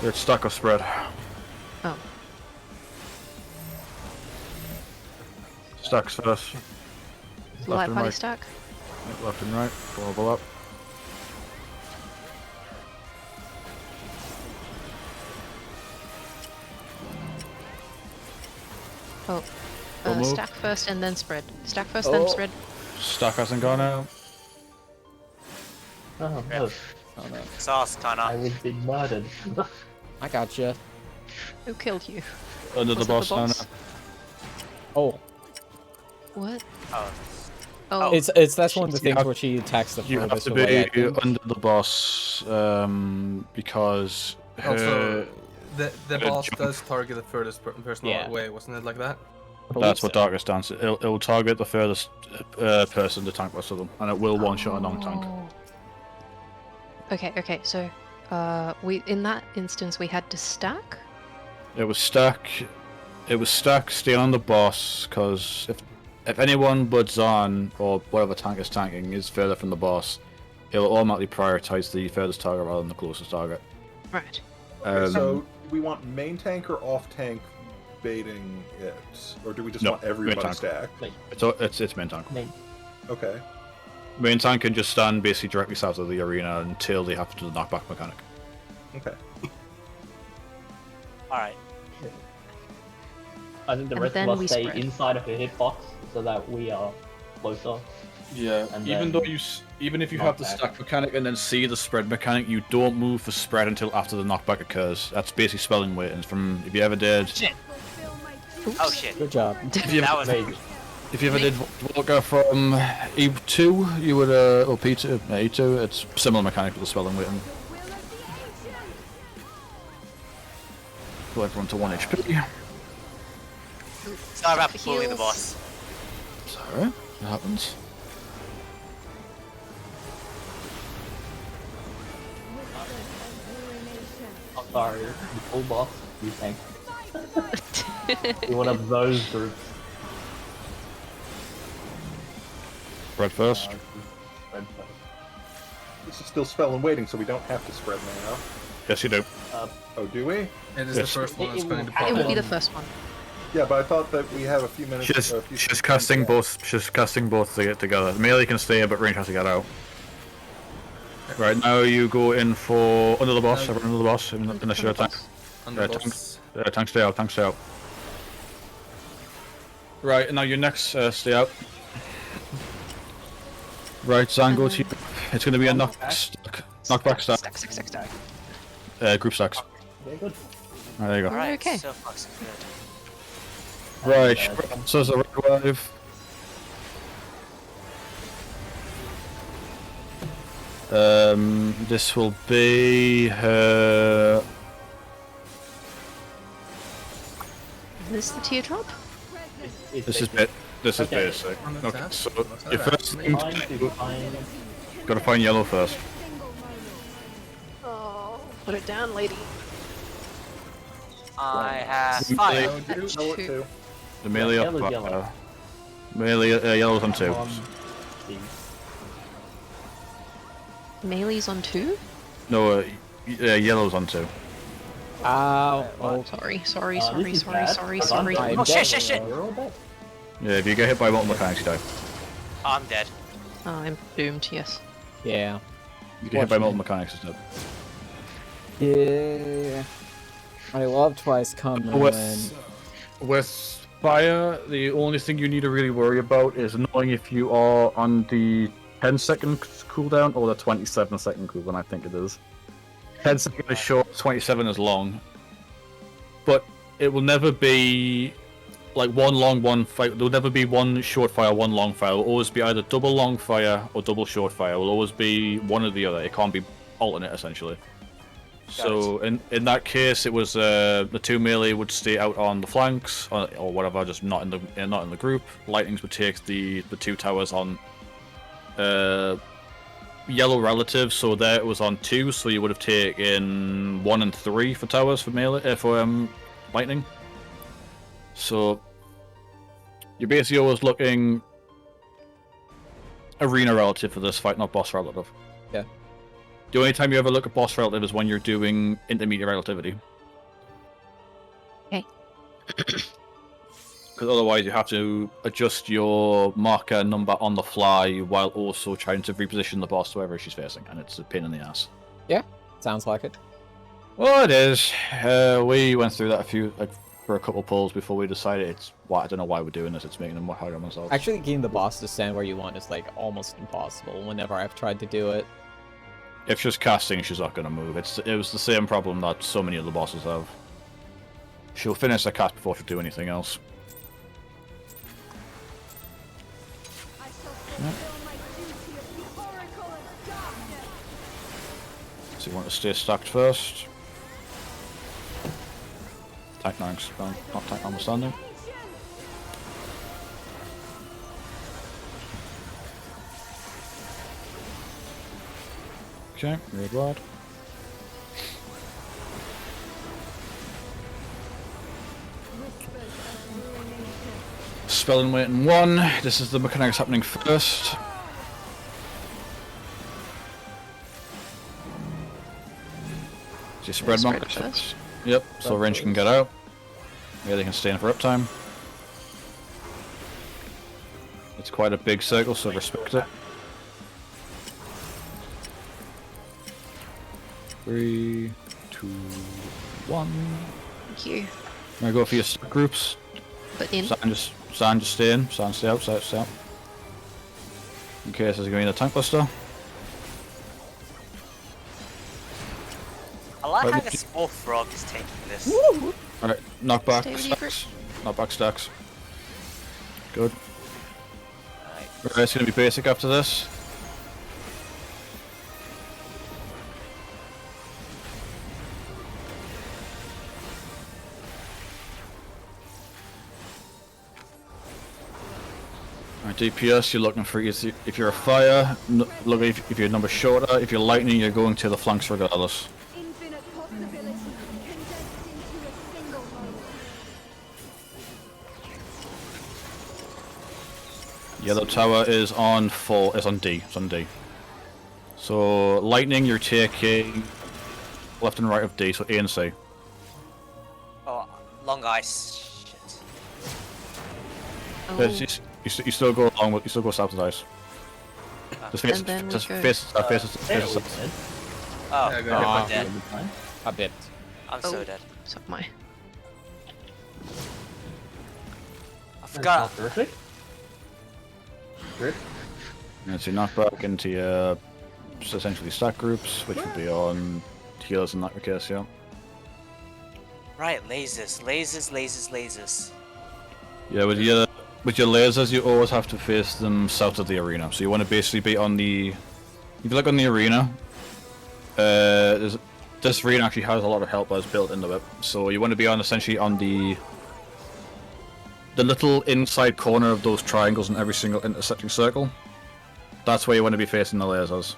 It's stack of spread. Oh, Stacks first. light and party right. stack. Left and right. Level up. Oh, Don't move. stack first and then spread. Stack first, then Oh. spread. Stack hasn't gone out. Oh no, Oh no. Sauce, I kinda. would be murdered. I gotcha. Who killed you? Under Was the it boss, now. Oh, What? Oh. Oh, it's that's one of the You things have- where she attacks the You have furthest to away. I be think. under the boss because Also, the boss jump. does target the furthest person Yeah. away, wasn't it like that? I believe that's what so. Darkest Dance. It'll target the furthest person to tank most of them, and it will one-shot a non-tank. Oh. Okay, so we in that instance we had to stack. It was stack. It was stack. Stay on the boss, because if anyone buds on or whatever tank is tanking is further from the boss, it'll automatically prioritize the furthest target rather than the closest target. Right. So, do we want main tank or off tank baiting it, or do we just No, want everybody main tank. stack? It's main tank. Okay. Main tank can just stand basically directly south of the arena until they have to do the knockback mechanic. Okay. Alright. I think the And rest then of we us stay spread. inside of the hitbox so that we are closer. Yeah, And even then though even if you have the knockback. stack mechanic and then see the spread mechanic, you don't move for spread until after the knockback occurs. That's basically spelling weighting from if you ever did. Shit. Fulfill my Oops. Oh shit. Good job. If you That ever, was Amazing. if you ever did Volga from E2, you would or P2, E2. It's similar mechanic to the spelling weighting. will of the ancients. Pull everyone to 1 HP. Sorry about For bullying the heals. boss. It's alright. It happens. I'm sorry, the full boss. You think? You're one of those groups. Red first. Red first. This is still spell and waiting, so we don't have to spread now. Yes, you do. Oh, do we? It is the Yes. first one that's going to It pop will be in. the first one. Yeah, but I thought that we have a few minutes. She's a few she's seconds casting left. both. She's casting both together. Melee can stay, but range has to get out. Right now, you go in for under the boss. No. Under the boss. Unless you're a tank. On the Yeah, boss. Tank stay out. Tank stay out. Right, and now your next stay out. Right, Zan, go to you. It's going to be a knockback stack. Knockback stack. Stack. Group stacks. Okay, good. Right, there you go. Alright, Okay. so far so good. Right, so there's a red wave. This will be her. Is this the teardrop? This is bit. This is Okay. basic. Okay, so What's your that? first thing Trying to find. gotta find yellow first. Oh, put it down, lady. I have Melee- fire. Yellow at two. The melee up. Yellow's yellow. Melee yellow's on 2. See. Melee's on 2? No, yellow's on 2. Ow. Oh, Sorry. This is bad. I'm Oh shit, shit, shit! We're all dead. Yeah, if you get hit by multiple mechanics, you die. Oh, I'm dead. I'm doomed, yes. yeah. You get hit by multiple mechanics, it's dead. Yeah. I love Twice Come and With fire, the only thing you need to really worry about is knowing if you are on the 10-second cooldown or the 27-second cooldown, I think it is. 10 seconds is short, 27 is long. But it will never be like one long, one fire. There will never be one short fire, one long fire. It will always be either double long fire or double short fire. It will always be one or the other. It can't be alternate, essentially. So in that case, it was the 2 melee would stay out on the flanks or whatever, just not in the group. Lightnings would take the 2 towers on yellow relative. So there it was on 2. So you would have taken 1 and 3 for towers for melee for lightning. So you're basically always looking arena relative for this fight, not boss relative. Yeah. The only time you ever look at boss relative is when you're doing intermediate relativity. Okay. Because otherwise you have to adjust your marker number on the fly while also trying to reposition the boss to wherever she's facing, and it's a pain in the ass. sounds like it. Well, it is. We went through that for a couple pulls before we decided I don't know why we're doing this. It's making them more harder on themselves. Actually, getting the boss to stand where you want is like almost impossible whenever I've tried to do it. If she's casting, she's not going to move. It was the same problem that so many of the bosses have. She'll finish the cast before she'll do anything else. I shall fulfill my duty of the Oracle of Darkness. So you want to stay stacked first. Tank not tank understanding. Okay, red rod. Spell and wait in 1. This is the mechanics happening first. So you spread Spread marker first. Yep, so range can get out. Yeah, they can stay in for uptime. It's quite a big circle, so respect it. 3, 2, 1. Thank you. I'm gonna go for your stack groups. But in. San just stay in. San stay out. Stay out. In case there's gonna be a tank buster. I like Right, how but the small frog is taking this. Alright, knockback Stay with you, stacks. Knockback stacks. Good. Alright. Alright, it's gonna be basic after this. DPS, you're looking for if you're a fire, look if you're a number shorter. If you're lightning, you're going to the flanks regardless. Infinite possibilities condensed into a single moment. Yellow tower is on full. It's on D. It's on D. So lightning, you're taking left and right of D. So A and C. Oh, long ice. Shit. Oh, But you still go along with. You still go south to ice. Just face. And then we Just go- face. Face. Hey, Face. Dead. Oh, Yeah, go I'm ahead. dead. A bit. I'm Oh. so dead. so am I. I That's forgot. not terrific. Good. And so you knock back into your essentially stack groups, which would be on healers in that case, yeah. Right, lasers. Yeah, with your lasers, you always have to face them south of the arena. So you want to basically be on the. If you look on the arena, this arena actually has a lot of help bars built into it. So you want to be on essentially on the little inside corner of those triangles in every single intersecting circle. That's where you want to be facing the lasers.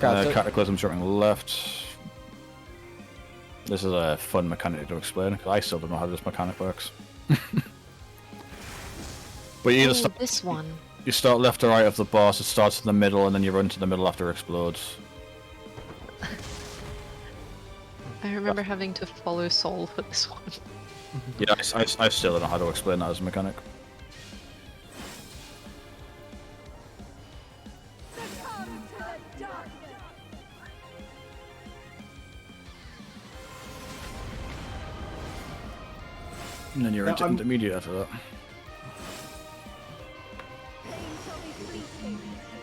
Cataclysm jumping left. This is a fun mechanic to explain, because I still don't know how this mechanic works. But you either start, this one. you start left or right of the boss, it starts in the middle, and then you run to the middle after it explodes. I remember having to follow Soul for this one. Yeah, I still don't know how to explain that as a mechanic. Succumb to the darkness. And then you're into intermediate after that. Pain shall be fleeting,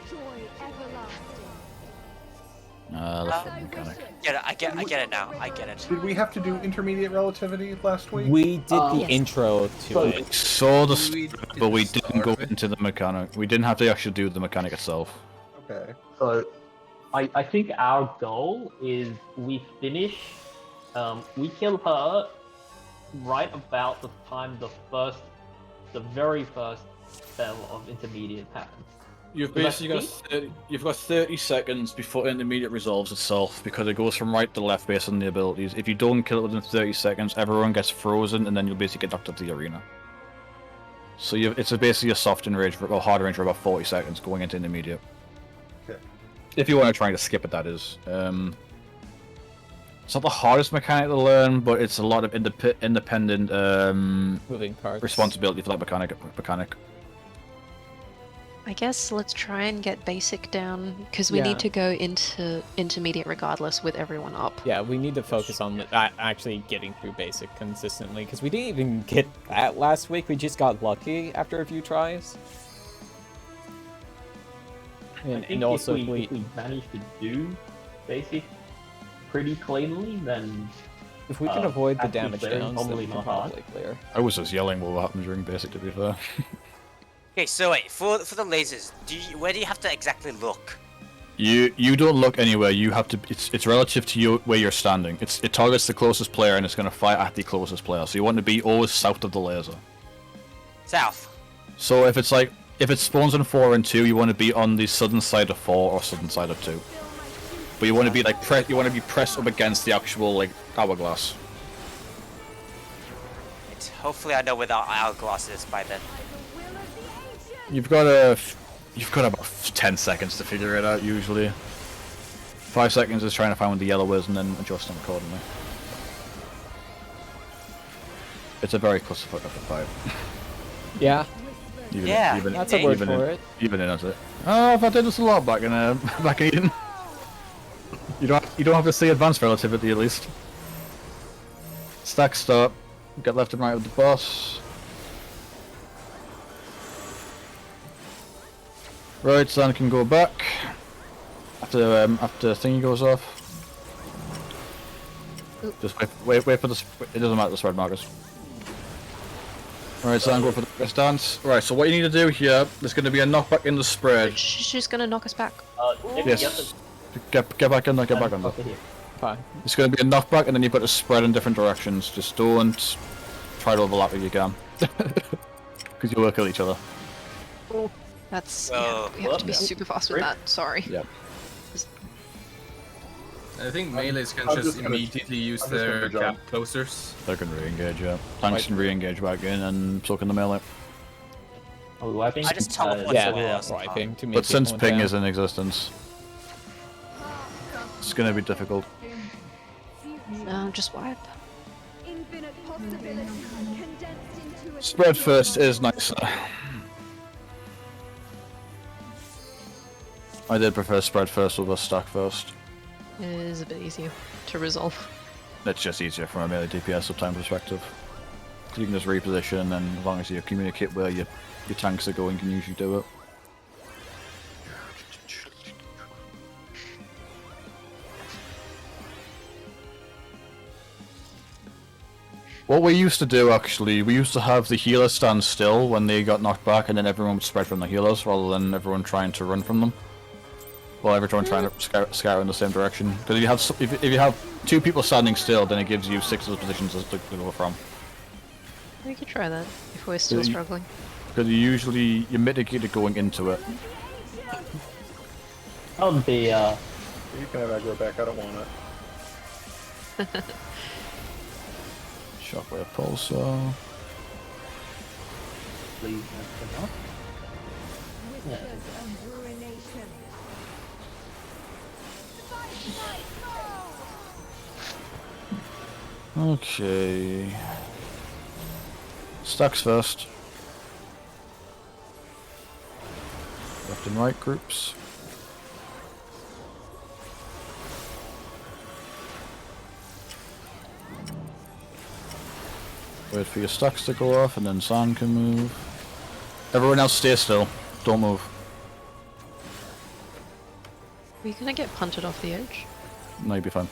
joy everlasting. The fun mechanic. I get it now. I get it. Did we have to do intermediate relativity last week? We did the Yes. intro to We it. saw the We spread, did but we the didn't go start of it. into the mechanic. We didn't have to actually do the mechanic itself. Okay. So, I think our goal is we finish, we kill her right about the time the very first spell of intermediate happens. You've But I basically got 30 seconds before intermediate resolves itself, because it goes from right to left based on the abilities. If you don't kill it within 30 seconds, everyone gets frozen, and then you'll basically get knocked out of the arena. So it's basically a soft range, or hard range for about 40 seconds going into intermediate. Okay. If you want to try to skip it, that is. It's not the hardest mechanic to learn, but it's a lot of independent Moving parts. responsibility for that mechanic. I guess let's try and get basic down, because we Yeah. need to go into intermediate regardless with everyone up. Yeah, we need to focus on actually getting through basic consistently, because we didn't even get that last week. We just got lucky after a few tries. I think And also, if we manage to do basic pretty cleanly, then if we can avoid the actually damage clearing downs, then probably we can not hard. probably clear. I was just yelling what happened during basic, to be fair. Okay, so wait, for the lasers, where do you have to exactly look? You don't look anywhere. You have to. It's relative to you where you're standing. It targets the closest player and it's going to fire at the closest player. So you want to be always south of the laser. South. So if it spawns on 4 and 2, you want to be on the southern side of 4 or southern side of 2. But you want to be like you want to be pressed up against the actual like hourglass. Hopefully I know where the hourglass is by then. You've got about 10 seconds to figure it out usually. 5 seconds is trying to find where the yellow is and then adjusting accordingly. It's a very clusterfuck of a fight. Yeah, Even that's a word even for in, it. Even in, that's it. Oh, if I did this a lot back in back in Eden. You don't have to see advanced relativity at least. Stack start. Get left and right of the boss. Right, Sand can go back after thingy goes off. Oop. Just wait for the. It doesn't matter the spread markers. Right, Sand, go for the stance. Right, so what you need to do here, there's going to be a knockback in the spread. She's gonna knock us back. Yes. Get back in there, get back in there. Fine. It's going to be a knockback, and then you've got to spread in different directions. Just don't try to overlap if you can. Because you will kill each other. That's Oh, we have to be super fast with that. Sorry. Yeah. I think melees can I'm just just gonna- immediately use I'm just their gonna jump. cap closers. They can re-engage, yeah. Tanks can re-engage back in and so can the melee. Are we wiping? I just teleport Yeah, somewhere we're else. swiping to make But since people ping down. is in existence, it's gonna be difficult. Just wipe. Infinite possibilities condensed into a Spread first is nicer. I did prefer spread first over stack first. It is a bit easier to resolve. It's just easier from a melee DPS uptime perspective. You can just reposition, and as long as you communicate where your tanks are going, you can usually do it. What we used to do, actually, we used to have the healers stand still when they got knocked back, and then everyone would spread from the healers, rather than everyone trying to run from them. Well, everyone trying to scatter in the same direction. Because if you have 2 people standing still, then it gives you 6 of the positions to go from. We could try that if we're still struggling. Because you mitigate going into it. That would be, You can have aggro back, I don't want it. Shockwave pulsar. please, enough. whispers of ruination. Okay. Stacks first. Left and right groups. Wait for your stacks to go off and then San can move. Everyone else stay still. Don't move. Are you gonna get punted off the edge? No, you'll be fine.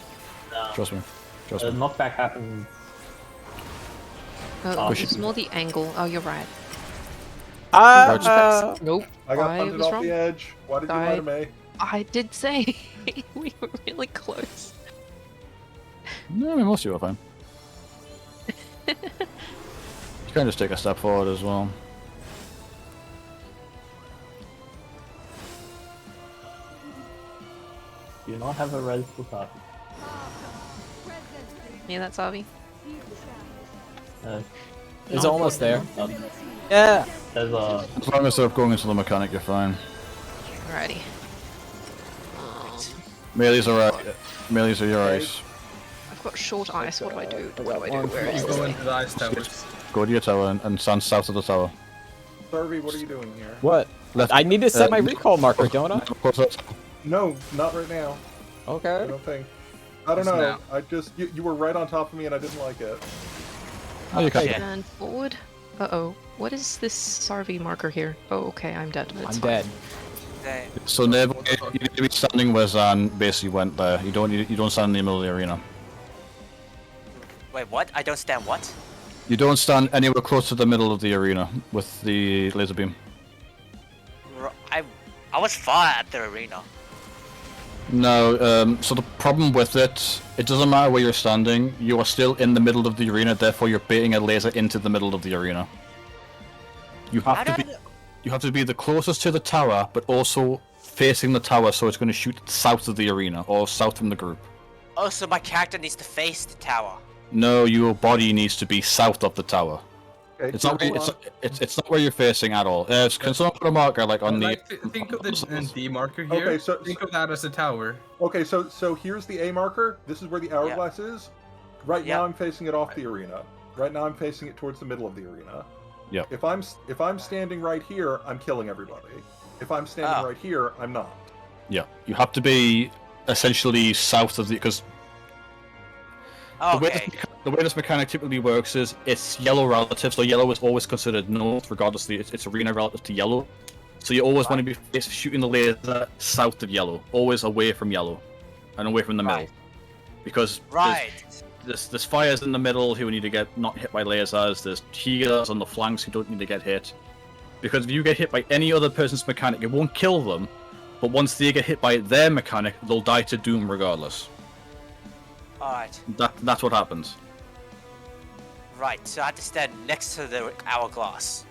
No. Trust me. Trust The me. knockback happens. Oh, Push it's it. more the angle. Oh, you're right. Nope. I got I punted was off wrong. the edge. Why did you lie to me? I did say we were really close. No, I mean, most of you are fine. You can just take a step forward as well. Do you not have a res for that? Yeah, that's Avi. It's no, almost there. um, Yeah. There's a. As long as they're going into the mechanic, you're fine. Alrighty. Melees are melees are your ice. I've got short ice. What do I do? got What do I do? one. Where is You this go thing? into the ice towers. Go to your tower and stand south of the tower. Sarvi, what are you doing here? What? Left. I need to set my recall marker, don't I? No, not right now. I Okay. don't think. I don't Just know. now. I just you were right on top of me and I didn't like it. Oh, you can. Stand forward. Uh-oh. What is this Sarvi marker here? Oh, okay, I'm dead. It's I'm fine. dead. Okay. So Nev, you need to be standing where Zan basically went there. You don't stand in the middle of the arena. Wait, what? I don't stand what? You don't stand anywhere close to the middle of the arena with the laser beam. I was far at the arena. No, so the problem with it doesn't matter where you're standing, you are still in the middle of the arena, therefore you're baiting a laser into the middle of the arena. You How have to did be I- you have to be the closest to the tower, but also facing the tower so it's going to shoot south of the arena, or south from the group. Oh, so my character needs to face the tower. No, your body needs to be south of the tower. Okay, It's not where, hold on. it's not where you're facing at all. Can someone put a marker like on the... Like, think of the D marker here. Okay, so- think of that as a tower. Okay, so here's the A marker. This is where the hourglass is. Right Yeah. now I'm facing it off the arena. Right now I'm facing it towards the middle of the arena. Yep. If I'm standing right here, I'm killing everybody. If I'm standing Ah. right here, I'm not. Yeah, you have to be essentially south of the... because Okay. the way this mechanic typically works is it's yellow relative, so yellow is always considered north, regardless of it's arena relative to yellow. So you always want to be shooting the laser south of yellow, always away from yellow, and away from the middle, Right. because Right. there's fires in the middle who need to get not hit by lasers. There's healers on the flanks who don't need to get hit, because if you get hit by any other person's mechanic, it won't kill them, but once they get hit by their mechanic, they'll die to doom regardless. Alright. That's what happens. Right, so I have to stand next to the hourglass.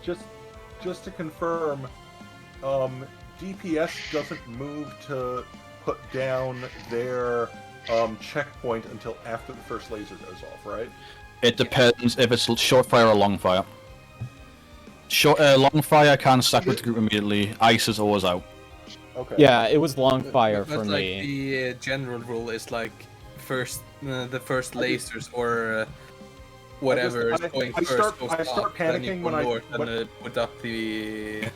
Just to confirm, DPS doesn't move to put down their checkpoint until after the first laser goes off, right? It depends if it's short fire or long fire. Long fire can stack with the group immediately. Ice is always out. Okay. Yeah, it was long fire But for like me. the general rule is like the first lasers or whatever is going I first start- goes I start up, then you panicking go when I- north when- and put up the.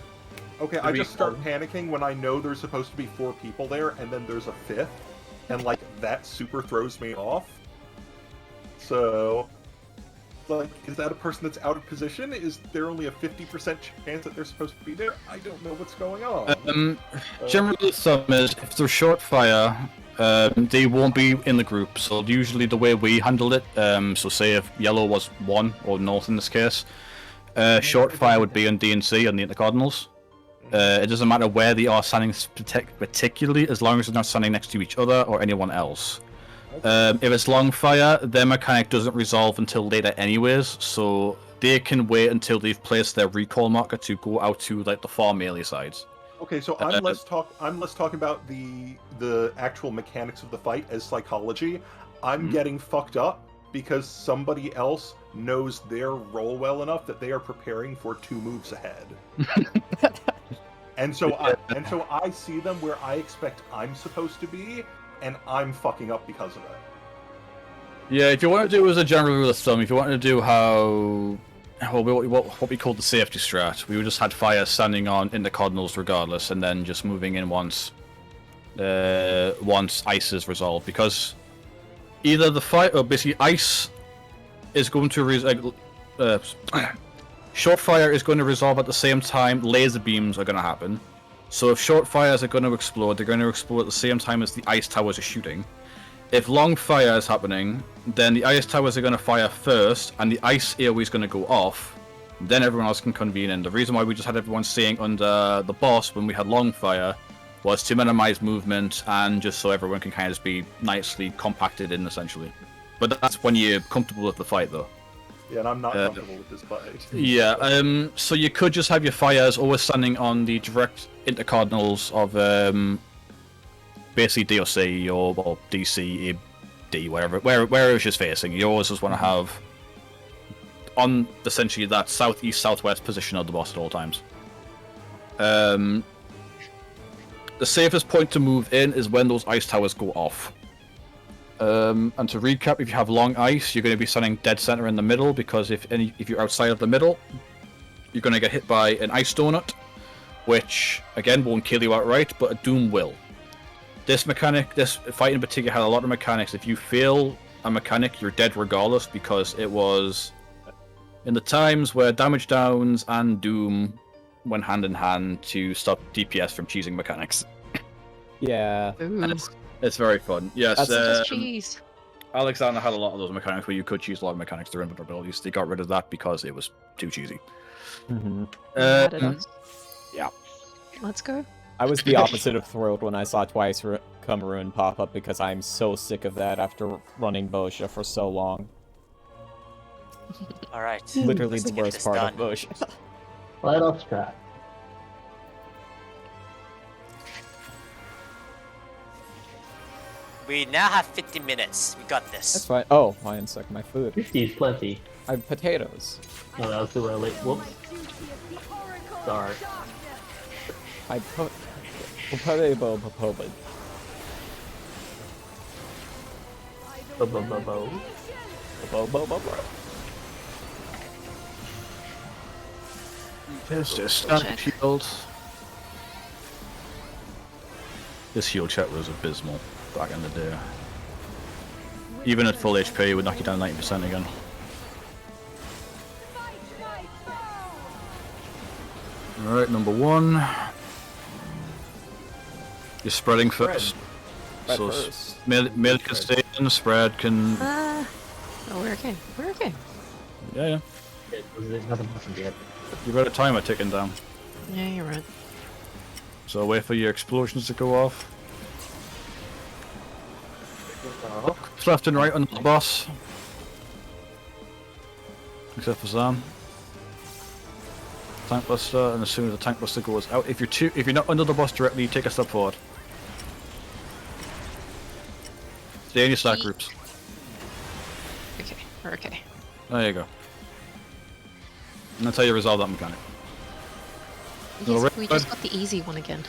Okay, I just start panicking when I know there's supposed to be 4 people there, and then there's a 5th, and like that super throws me off. So, like, is that a person that's out of position? Is there only a 50% chance that they're supposed to be there? I don't know what's going on. Generally, the thumb is if they're short fire, they won't be in the group. So usually the way we handled it, so say if yellow was 1 or north in this case, short fire would be on DNC on the intercardinals. It doesn't matter where they are standing particularly, as long as they're not standing next to each other or anyone else. If it's long fire, their mechanic doesn't resolve until later anyways, so they can wait until they've placed their recall marker to go out to like the far melee sides. Okay, so I'm less talking about the actual mechanics of the fight as psychology. I'm getting fucked up because somebody else knows their role well enough that they are preparing for 2 moves ahead. And so I see them where I expect I'm supposed to be, and I'm fucking up because of it. Yeah, if you want to do as a general rule of thumb, if you want to do what we call the safety strat, we just had fire standing on in the cardinals regardless, and then just moving in once ice is resolved, because either the fire or basically ice is going to short fire is going to resolve at the same time laser beams are going to happen. So if short fires are going to explode, they're going to explode at the same time as the ice towers are shooting. If long fire is happening, then the ice towers are going to fire first, and the ice AoE is going to go off. Then everyone else can convene in. The reason why we just had everyone staying under the boss when we had long fire was to minimize movement and just so everyone can kind of just be nicely compacted in, essentially. But that's when you're comfortable with the fight, though. Yeah, and I'm not comfortable with this fight. Yeah, so you could just have your fires always standing on the direct intercardinals of basically DOC or DC, D, wherever it's just facing. You always just want to have on essentially that southeast southwest position of the boss at all times. The safest point to move in is when those ice towers go off. And to recap, if you have long ice, you're going to be standing dead center in the middle, because if you're outside of the middle, you're going to get hit by an ice donut, which again won't kill you outright, but a doom will. This fight in particular had a lot of mechanics. If you fail a mechanic, you're dead regardless, because it was in the times where damage downs and doom went hand in hand to stop DPS from cheesing mechanics. Yeah. Ooh, It's very fun. Yes, just cheese. Alexander had a lot of those mechanics where you could choose a lot of mechanics through invulnerabilities. They got rid of that because it was too cheesy. Mm-hmm. Yeah. Let's go. I was the opposite of thrilled when I saw Twice Come Ruin pop up, because I'm so sick of that after running Bosha for so long. Alright. Literally let's the get worst this part done. of Bosha. Right off track. We now have 50 minutes. We got this. That's fine. Oh, I didn't suck my food. 50 is plenty. I have potatoes. No, that was too early. Whoops. Sorry. I put... Potato. Bo. There's this standard shield. This heal check was abysmal back in the day. Even at full HP, it would knock you down 90% again. Alright, number 1. You're spreading first. Spread So first. mid can stay in, spread can... Oh, we're okay. We're okay. Yeah. There's nothing happened yet. You've got a timer ticking down. Yeah, you're right. So wait for your explosions to go off. Left and right on the boss. except for Zam. Tank Buster, and as soon as the Tank Buster goes out, if you're not under the boss directly, take a step forward. Stay in your stack groups. Okay, we're okay. There you go. And that's how you resolve that mechanic. No, Yes, we just got the easy one again.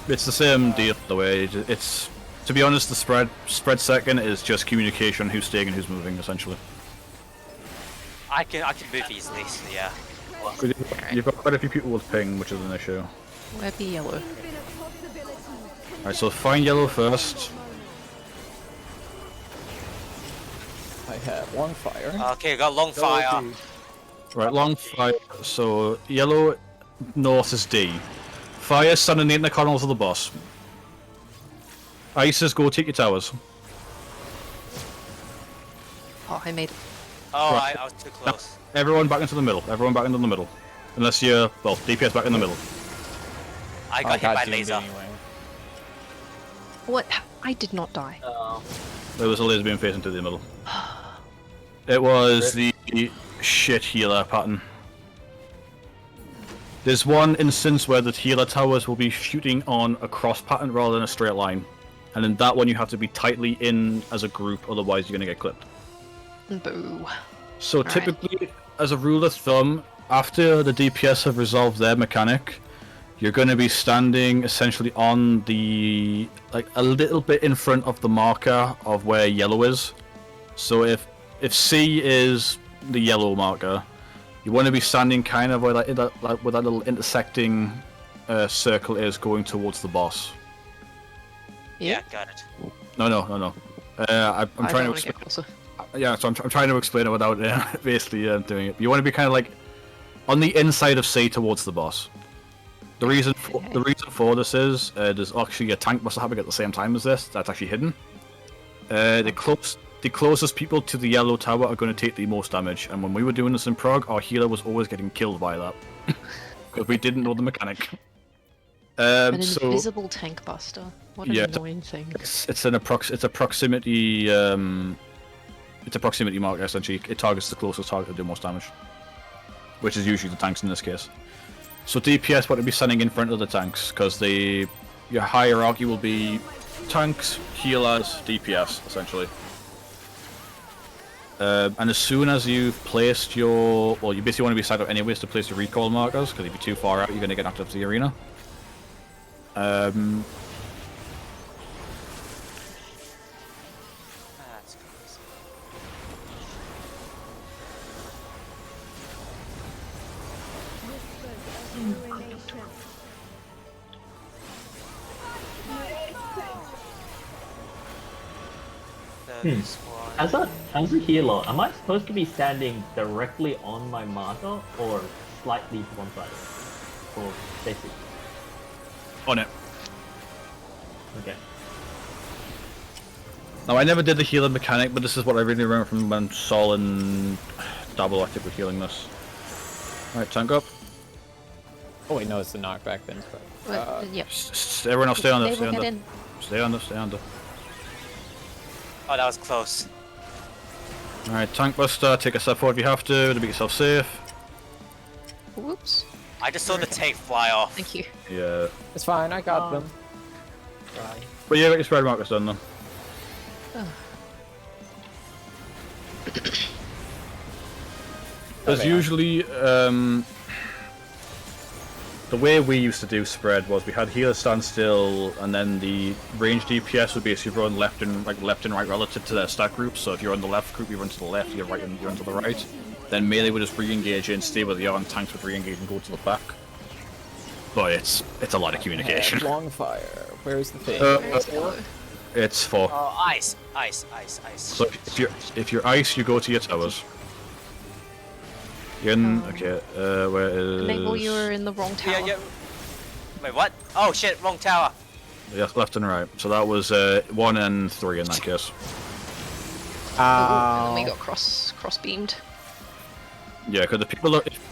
It's the same deal the way. It's, to be honest, the spread second is just communication, who's staying and who's moving, essentially. I can move easily, so yeah. You've got quite a few people with ping, which is an issue. Where be yellow? Alright, so find yellow first. I have long fire. Okay, got long fire. Right, long fire. So yellow north is D. Fire, sun, and in the corners of the boss. Ice is go take your towers. Oh, I made it. Oh, Right. I was too close. Everyone back into the middle. Everyone back into the middle. Unless you're, well, DPS back in the middle. I got hit by doomed laser. anyway. What? I did not die. There was a laser beam facing to the middle. It was the shit healer pattern. There's one instance where the healer towers will be shooting on a cross pattern rather than a straight line. And in that one you have to be tightly in as a group, otherwise you're going to get clipped. Boo. So typically, as a rule of thumb, after the DPS have resolved their mechanic, you're going to be standing essentially on the, like, a little bit in front of the marker of where yellow is. So if C is the yellow marker, you want to be standing kind of where that where that little intersecting circle is going towards the boss. Yeah, got it. No. I'm trying to explain. Yeah, so I'm trying to explain it without basically doing it. You want to be kind of like on the inside of C towards the boss. The reason for this is there's actually a tank buster happening at the same time as this. That's actually hidden. The closest people to the yellow tower are going to take the most damage, and when we were doing this in prog, our healer was always getting killed by that because we didn't know the mechanic. An invisible tank buster. What an annoying thing. It's a proximity. It's a proximity marker essentially. It targets the closest target to do most damage, which is usually the tanks in this case. So DPS want to be standing in front of the tanks because your hierarchy will be tanks, healers, DPS essentially. And as soon as you've placed you basically want to be side up anyways to place your recall markers, because if you're too far out, you're going to get knocked up to the arena. That's As a healer, am I supposed to be standing directly on my marker or slightly to one side? Or basically? On it. Okay. Now I never did the healer mechanic, but this is what I really remember from when Sol and Dabble active were healing this. Alright, tank up. Oh wait, no, it's the knockback then. Yep. Everyone else stay on there, They stay will on get there. in. Stay on there, stay on there. Oh, that was close. Alright, tank buster, take a step forward if you have to make yourself safe. Whoops. I just saw the tank fly off. Thank you. Yeah. It's fine, I got them. But yeah, got your spread markers done though. There's usually, the way we used to do spread was we had healer stand still, and then the range DPS would basically run left and right relative to their stack group. So if you're on the left group, you run to the left. You're right, you run to the right. Then melee would just re-engage in, stay where they are, and tanks would re-engage and go to the back. But it's a lot of communication. Long fire. Where's the thing? It's 4. Oh, ice. So if you're ice, you go to your towers. You're in, okay, where is... Mabel, you were in the wrong tower. Yeah. Wait, what? Oh shit, wrong tower. Yes, left and right. So that was 1 and 3 in that case. And then we got cross beamed. Yeah, because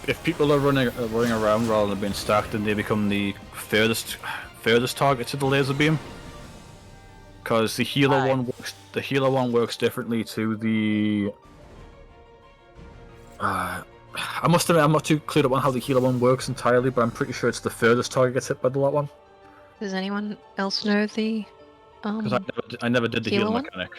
if people are running around rather than being stacked, then they become the furthest target to the laser beam. Because the healer one works differently to the I must admit, I'm not too cleared up on how the healer one works entirely, but I'm pretty sure it's the furthest target gets hit by the lot one. Does anyone else know the Because I never did the healer healer one? mechanic.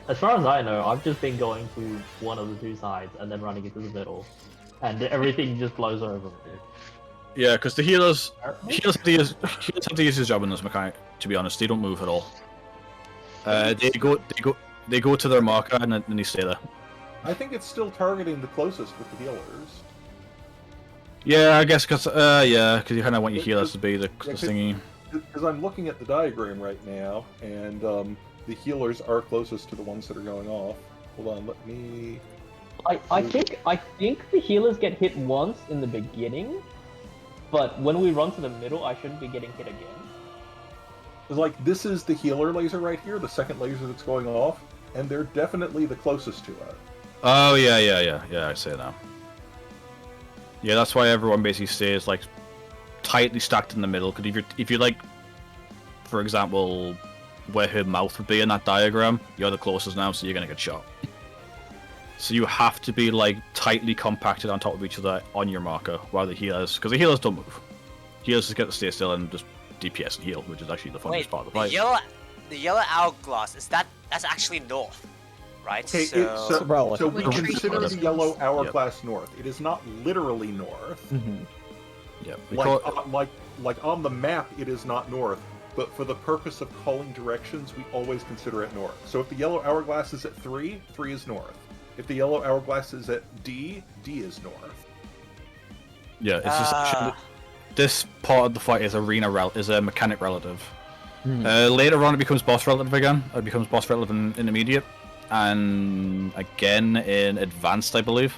As far as I know, I've just been going to one of the two sides and then running into the middle, and everything just blows over. Yeah, because the healers have to use his job in this mechanic. To be honest, they don't move at all. They go to their marker and then they stay there. I think it's still targeting the closest with the healers. Yeah, I guess because you kind of want your healers to be the thingy. Because I'm looking at the diagram right now, and the healers are closest to the ones that are going off. Hold on, let me. I think the healers get hit once in the beginning, but when we run to the middle, I shouldn't be getting hit again. Like, this is the healer laser right here, the second laser that's going off, and they're definitely the closest to it. Oh yeah, I say that. Yeah, that's why everyone basically stays like tightly stacked in the middle. Because if you like, for example, where her mouth would be in that diagram, you're the closest now, so you're gonna get shot. So you have to be like tightly compacted on top of each other on your marker, while the healers, because the healers don't move. Healers just get to stay still and just DPS and heal, which is actually the funnest part of the fight. The yellow hourglass, that's actually north, right? Okay, so we consider the yellow hourglass north. It is not literally north. Mm-hmm. Yeah, like on the map, it is not north. But for the purpose of calling directions, we always consider it north. So if the yellow hourglass is at 3, 3 is north. If the yellow hourglass is at D, D is north. Yeah, it's just this part of the fight is a mechanic relative. Later on, it becomes boss relative again. It becomes boss relative in intermediate, and again in advanced, I believe.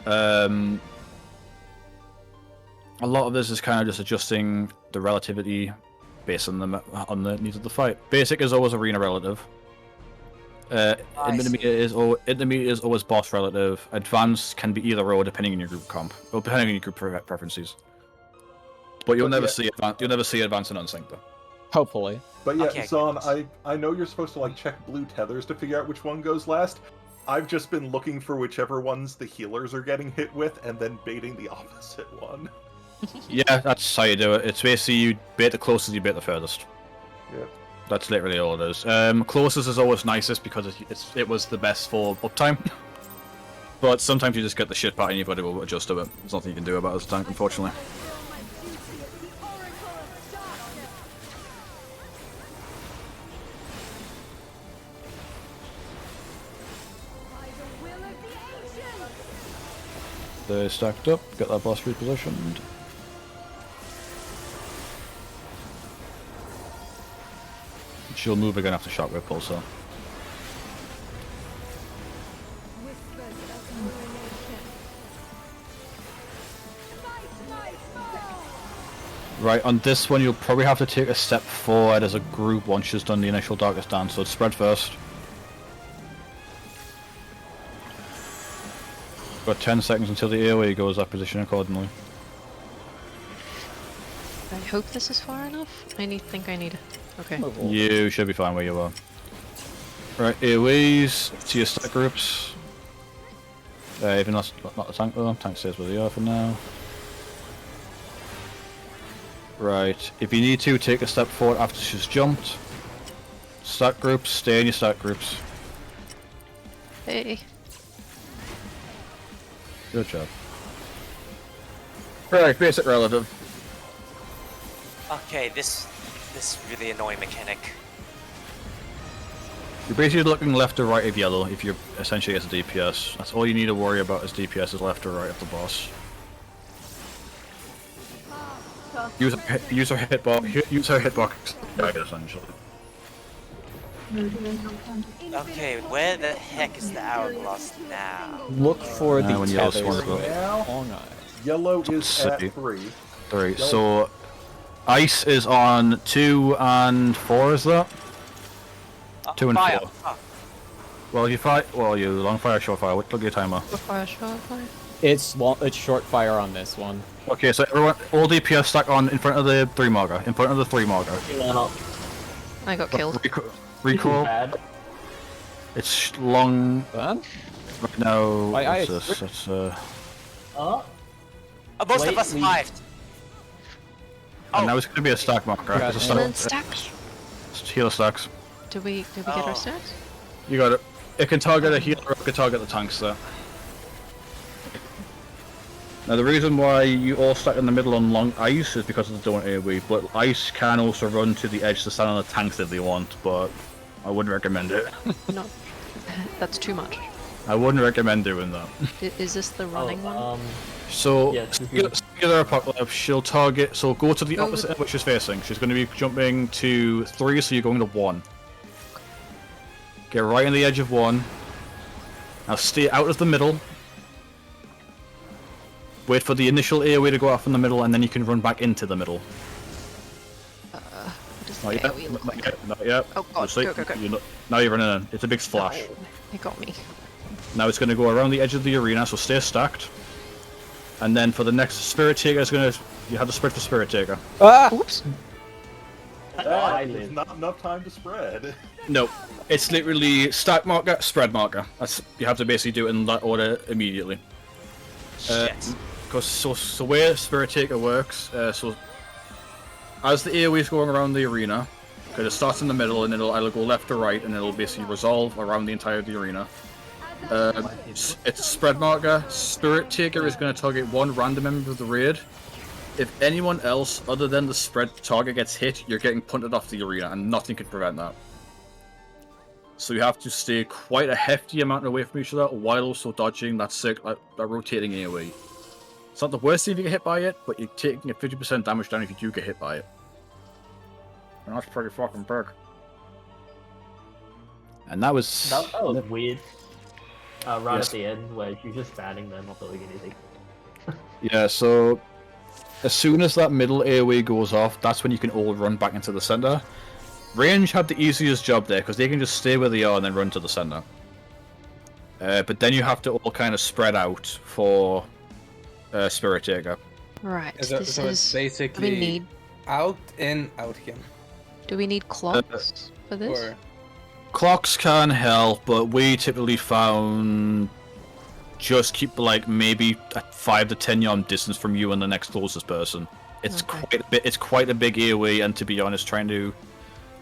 A lot of this is kind of just adjusting the relativity based on the needs of the fight. Basic is always arena relative. Intermediate is always boss relative. Advanced can be either or depending on your group comp or depending on your group preferences. But you'll never see advanced and unsync though. Hopefully. But yeah, Okay, Zon, I know you're supposed to like check blue tethers to figure out which one goes last. I've just been looking for whichever ones the healers are getting hit with and then baiting the opposite one. Yeah, that's how you do it. It's basically you bait the closest, you bait the furthest. Yeah. That's literally all it is. Closest is always nicest because it was the best for uptime. But sometimes you just get the shit part and you've got to adjust to it. There's nothing you can do about it as a tank, unfortunately. They're stacked up, get that boss repositioned. She'll move again after Shockwave Pulsar. Right, on this one you'll probably have to take a step forward as a group once she's done the initial Darkest Dance, so it's spread first. Got 10 seconds until the AoE goes up, position accordingly. I hope this is far enough. Think I need. Okay. You should be fine where you are. Right, AoEs to your stack groups. Even that's not the tank though. Tank stays where they are for now. Right, if you need to, take a step forward after she's jumped. Stack groups, stay in your stack groups. Hey. Good job. Right, basic relative. Okay, this really annoying mechanic. You're basically looking left or right of yellow if you're essentially as a DPS. That's all you need to worry about as DPS is left or right of the boss. Use her hitbox guide essentially. Okay, where the heck is the hourglass now? Look for the when tether. Now, yellow is at 3. 3. So, ice is on 2 and 4, is that? 2 and fire. 4. Oh. Well, you long fire, short fire. Look at your timer. Fire, short fire. It's short fire on this one. Okay, so everyone, all DPS stack on in front of the 3 marker. In front of the 3 marker. I got killed. Recall. Bad. It's long. Done? Right now. Why, What's this? It's, Oh, Most Wait, of us we- survived. and now it's going to be a stack marker. Yeah, It's a and And stack. then stacks. Healer stacks. Do we get Oh. our stacks? You got it. It can target a healer, or it can target the tanks there. Now the reason why you all stack in the middle on long ice is because of the don't AoE, but ice can also run to the edge to stand on the tanks if they want, but I wouldn't recommend it. No, that's too much. I wouldn't recommend doing that. Is this the running one? So, Yes, Singular Apocalypse, she'll target, so go to the Go opposite with- end which she's facing. She's going to be jumping to 3, so you're going to 1. Get right on the edge of 1. Now stay out of the middle. Wait for the initial AoE to go off in the middle, and then you can run back into the middle. What does the Not yet, AoE look not like? yet, not yet. Oh god, See? go. Now you're running in. It's a big splash. Oh, it got me. Now it's going to go around the edge of the arena, so stay stacked. And then for the next Spirit Taker, it's going to... You have to spread for Spirit Taker. Ah! Oops. There's not enough time to spread. No, it's literally stack marker, spread marker. That's, you have to basically do it in that order immediately. Shit. Because so where Spirit Taker works, so as the AoE is going around the arena, because it starts in the middle and it'll either go left or right, and it'll basically resolve around the entire of the arena. It's a spread marker. Spirit Taker is going to target one random member of the raid. If anyone else other than the spread target gets hit, you're getting punted off the arena, and nothing can prevent that. So you have to stay quite a hefty amount away from each other while also dodging that rotating AoE. It's not the worst thing if you get hit by it, but you're taking a 50% damage down if you do get hit by it. And that's pretty fucking big. And that was... that was weird. Right Yes. at the end, where you're just standing there, not doing anything. Yeah, so as soon as that middle AoE goes off, that's when you can all run back into the center. Range had the easiest job there, because they can just stay where they are and then run to the center. But then you have to all kind of spread out for Spirit Taker. Right. So This it's is. Do we basically need? out, in, out again. Do we need clocks for this? Or Clocks can help, but we typically found just keep like maybe a 5 to 10 yard distance from you and the next closest person. It's Okay. quite a bit. It's quite a big AoE, and to be honest, trying to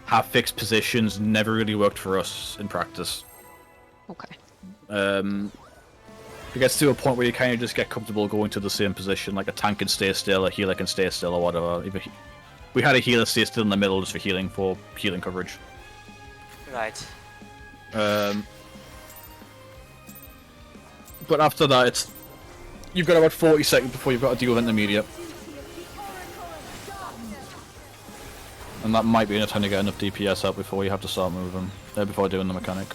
have fixed positions never really worked for us in practice. Okay. It gets to a point where you kind of just get comfortable going to the same position, like a tank can stay still, a healer can stay still, or whatever. We had a healer stay still in the middle just for healing coverage. Right. But after that, you've got about 40 seconds before you've got to deal with intermediate. And that might be enough time to get enough DPS up before you have to start moving, before doing the mechanic.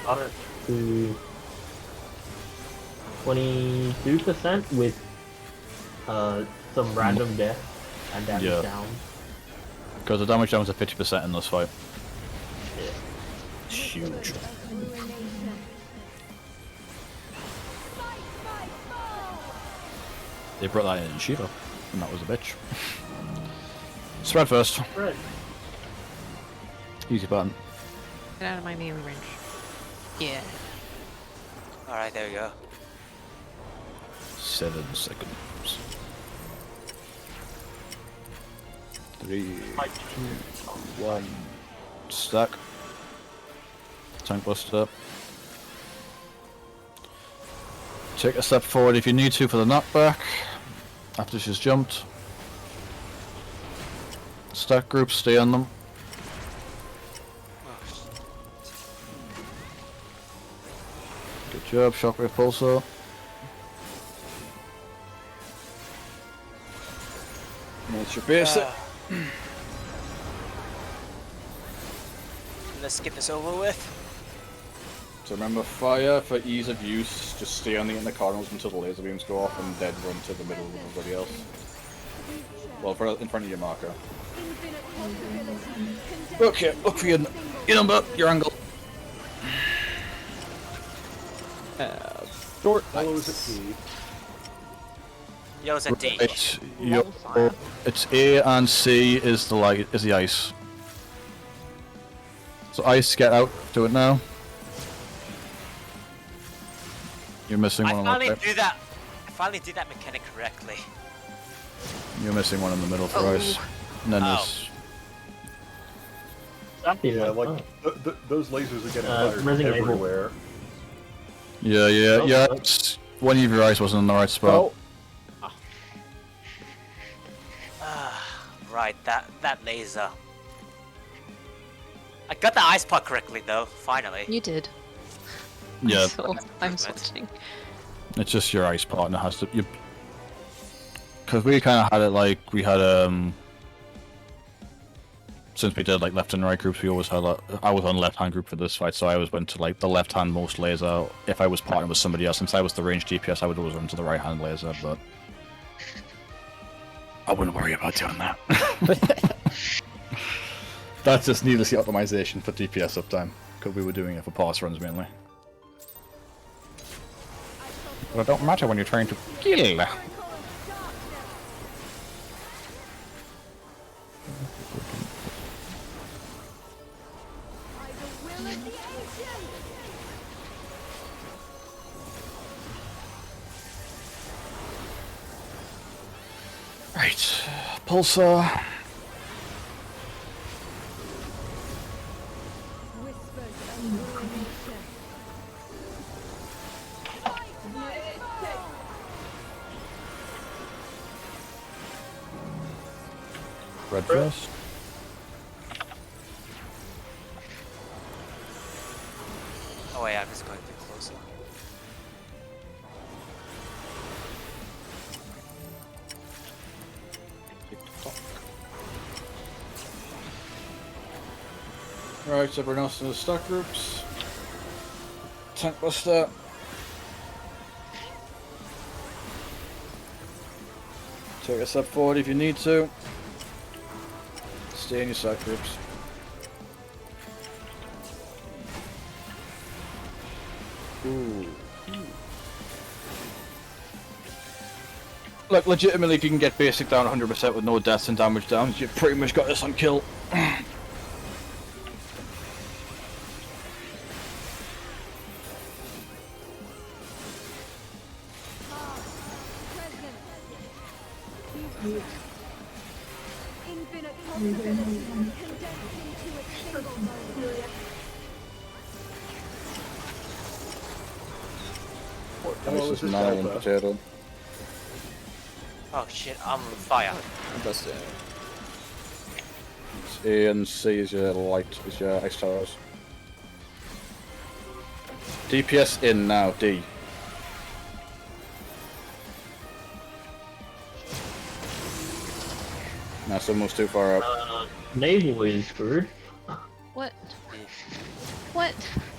Got it to 22% with some random death and damage Yeah. down. Because the damage down was at 50% in this fight. Yeah. It's huge. They brought that in Shiva, and that was a bitch. Spread first. Right. Easy button. Get out of my melee range. Yeah. Alright, there we go. 7 seconds. 3, 2, 1. Stack. Tank busted up. Take a step forward if you need to for the knockback. After she's jumped. Stack groups, stay on them. Good job, shockwave pulsar. That's your basic. Let's get this over with. So remember, fire for ease of use, just stay on the cardinals until the laser beams go off and then run to the middle with everybody else. Well, in front of your marker. Okay, look for your number, your angle. Short. Follows a T. Yo's a D. It's A and C is the light, is the ice. So Ice, get out. Do it now. You're missing I one on finally the do that. I finally did that mechanic correctly. You're missing one in the middle for Oh. Ice. And then there's... Yeah, like those lasers are getting fired Resident Evil. everywhere. Yeah, yeah, Oh, yeah. oh. One of your eyes wasn't in the right spot. Right, that laser. I got the ice pot correctly though, finally. You did. Yeah, So I was watching. it's just your ice partner has to... Because we kind of had it like, we had, since we did like left and right groups, we always had I was on left hand group for this fight, so I always went to like the left hand most laser. If I was partnered with somebody else, since I was the range DPS, I would always run to the right hand laser, but I wouldn't worry about doing that. That's just needlessly optimization for DPS uptime, because we were doing it for pass runs mainly. But it don't matter when you're trying to kill. Right, Pulsar. Red first. Oh wait, I'm just going too close. Right, everyone else in the stack groups. Tank Buster. Take a step forward if you need to. Stay in your stack groups. Ooh. Look, legitimately, if you can get basic down 100% with no deaths and damage down, you've pretty much got this on kill. Infinite possibilities condensed into a single moment. This is now in potato. Oh shit, I'm on fire. That's it. A and C is your light, is your ice towers. DPS in now, D. That's almost too far up. Naval is screwed. What? What?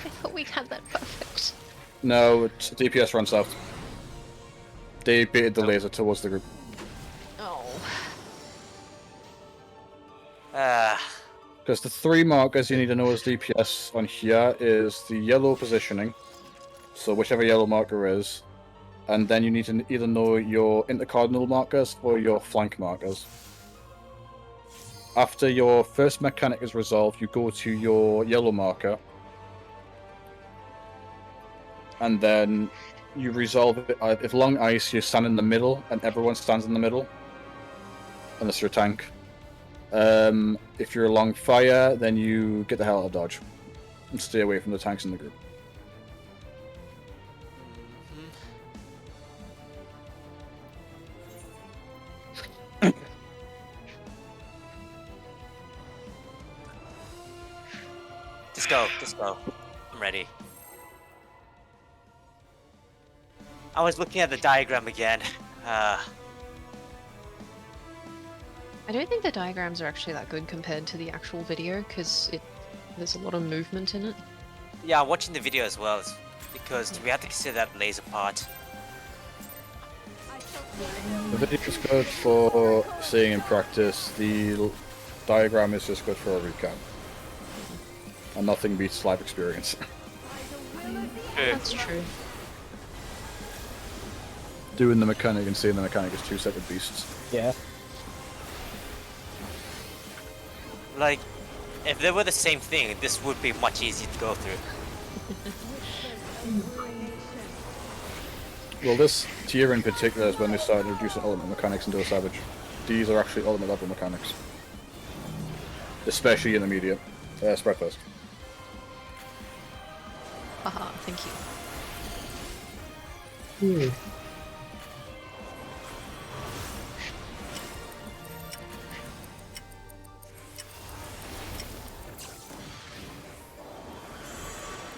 I thought we had that perfect. No, it's DPS runs south. They baited the laser towards the group. Oh. Because the three markers you need to know as DPS on here is the yellow positioning, so whichever yellow marker is, and then you need to either know your intercardinal markers or your flank markers. After your first mechanic is resolved, you go to your yellow marker, and then you resolve it. If long ice, you stand in the middle, and everyone stands in the middle, unless you're a tank. If you're along fire, then you get the hell out of dodge and stay away from the tanks in the group. Just go. I'm ready. I was looking at the diagram again. I don't think the diagrams are actually that good compared to the actual video because there's a lot of movement in it. Yeah, I'm watching the video as well because we have to consider that laser part. The video is good for seeing in practice. The diagram is just good for a recap. And nothing beats live experience. That's true. Doing the mechanic and seeing the mechanic is two separate beasts. Yeah. Like, if they were the same thing, this would be much easier to go through. Well, this tier in particular is when they started introducing ultimate mechanics into a Savage. These are actually ultimate level mechanics. Especially intermediate. Spread first. Haha, thank you.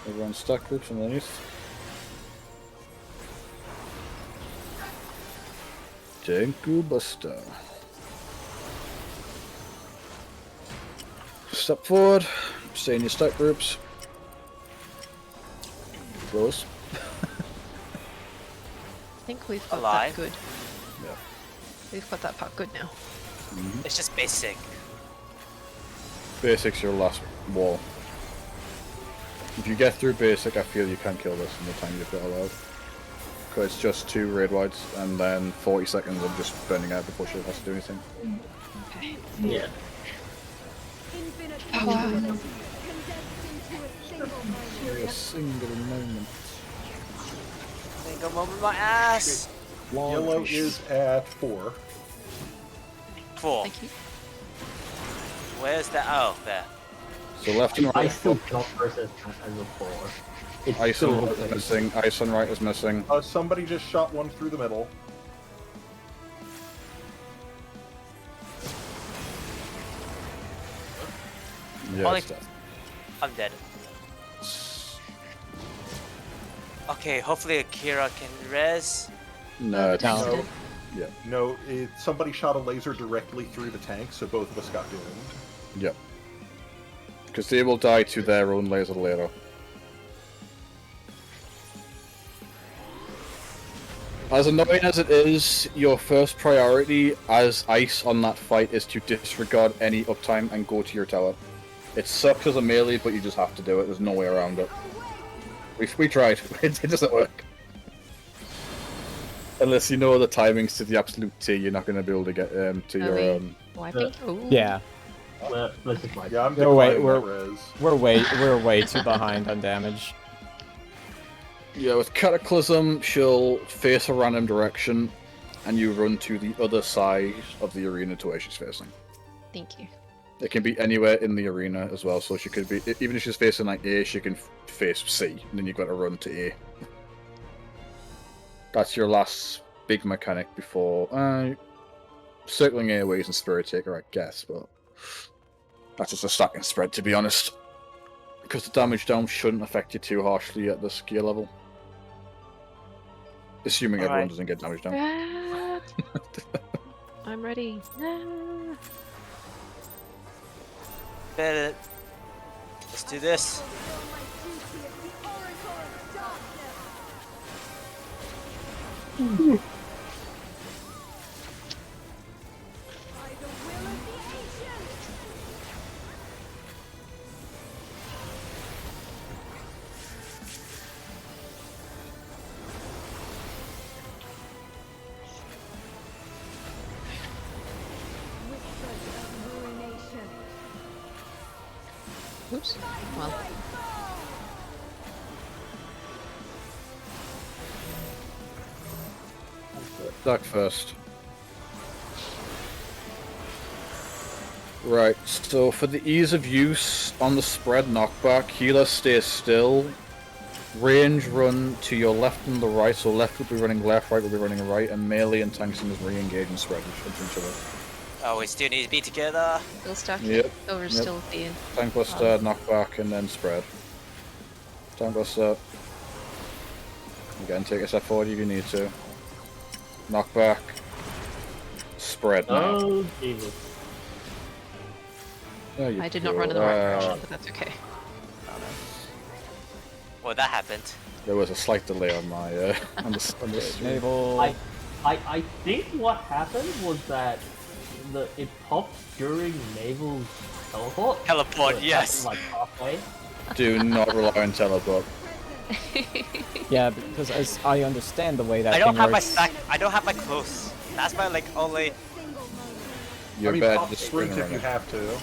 Everyone stack groups underneath. Tenku Buster. Step forward, stay in your stack groups. Close. I think we've got Alive. that good. Yeah. We've got that part good now. It's just basic. Basic's your last wall. If you get through basic, I feel you can kill this in the time you've got allowed. Because it's just 2 raid wides and then 40 seconds of just burning out before she has to do anything. Okay. Yeah. Infinite Wow. possibilities condensed into a single moment. A single moment. Single moment my ass. Yellow is at 4. 4. Thank you. Where's the oh there? So left and I right. still cannot process that as a 4. It's Ice still on right is missing. Ice on right is missing. Somebody just shot one through the middle. Yeah, Only- it's dead. I'm dead. Okay, hopefully Akira can res. No, it's No. No, yeah, no, somebody shot a laser directly through the tank, so both of us got doomed. yeah. Because they will die to their own laser later. As annoying as it is, your first priority as Ice on that fight is to disregard any uptime and go to your tower. It sucks as a melee, but you just have to do it. There's no way around it. We tried. It doesn't work. Unless you know the timings to the absolute T, you're not going to be able to get to Are your we wiping? Ooh. Yeah, let's just like Yeah, I'm No, wait, declining my res. we're way too behind on damage. Yeah, with Cataclysm, she'll face a random direction, and you run to the other side of the arena to where she's facing. Thank you. It can be anywhere in the arena as well, so she could be, even if she's facing like A, she can face C, and then you've got to run to A. That's your last big mechanic before circling airways and Spirit Taker, I guess, but that's just a stacking spread, to be honest. Because the damage down shouldn't affect you too harshly at this gear level. Assuming everyone Alright. doesn't get damage down. I'm ready. Ah. Better. Let's do this. Oops. Well, Duck first. Right, so for the ease of use, on the spread knockback, healer stays still. Range run to your left and the right, so left will be running left, right will be running right, and melee and tanks is re-engage and spread into each other. Oh, we still need to be together. still stuck. Yep. Oh, we're Yep. still at the end. Tank buster, knockback, and then spread. Tank buster. Again, take a step forward if you need to. Knockback. Spread now. Oh, Jesus. There you I did not go. run in the right direction, but that's okay. Well, that happened. There was a slight delay on my on the stream. Naval. I think what happened was that it popped during Naval's teleport. Teleport, So it yes. happened, like halfway. Do not rely on teleport. Yeah, because as I understand the way that I don't thing have my works, stack. I don't have my close. That's my like only. You're I mean, bad. pop Just sprint spin if you around. have to.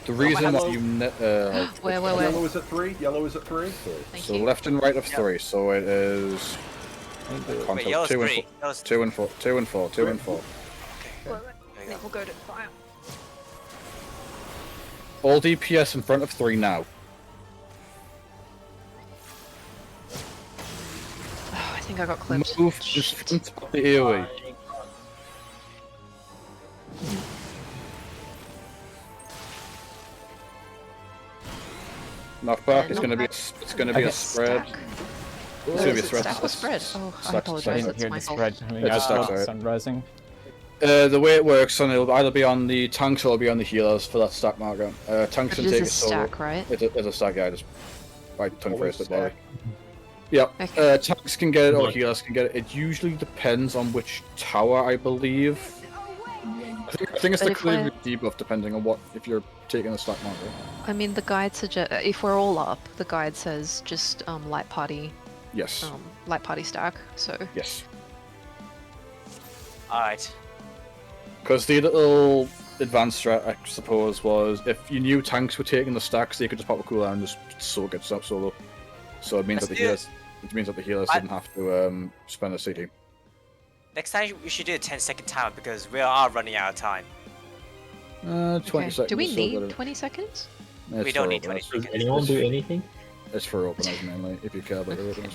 The reason why yellow- you Where? Yellow is at 3. Yellow is at 3. Thank so you. left and right of Yep. 3. So it is. Wait, yellow's 2 and 3. 4. Yellow's 2 and 4. 2 and 4. 2 and 4. There you go. We'll go to fire. All DPS in front of 3 now. Oh, I think I got clipped. Move in front of the AoE. Knockback. It's gonna be. It's gonna be a spread. Stack. It's gonna be a Is it spread. stack or spread? Oh, I Stack, I apologize. didn't That's hear my the fault. spread. I mean, It's I a saw stack, the right. sun rising. The way it works, son, it'll either be on the tanks or it'll be on the healers for that stack marker. Tanks But can it take is a it solo. stack, right? It's a stack, yeah. Just right tongue Always first at body. stack. Yep. Okay. Tanks can get it or healers can get it. It usually depends on which tower, I believe. I think it's But the if clear we're- debuff depending on what if you're taking a stack marker. I mean, the guide suggests if we're all up, the guide says just light party Yes. stack. So Yes. Alright. Because the little advanced strat, I suppose, was if you knew tanks were taking the stacks, they could just pop a cooldown and just soak it up solo. So it means that the healers, didn't have to spend a CD. Next time we should do a 10-second timer because we are running out of time. 20 okay. seconds. Do we is still need good. 20 seconds? It's We don't for need 20 openers. seconds. Anyone do anything? It's for openers mainly, if you care about the openers.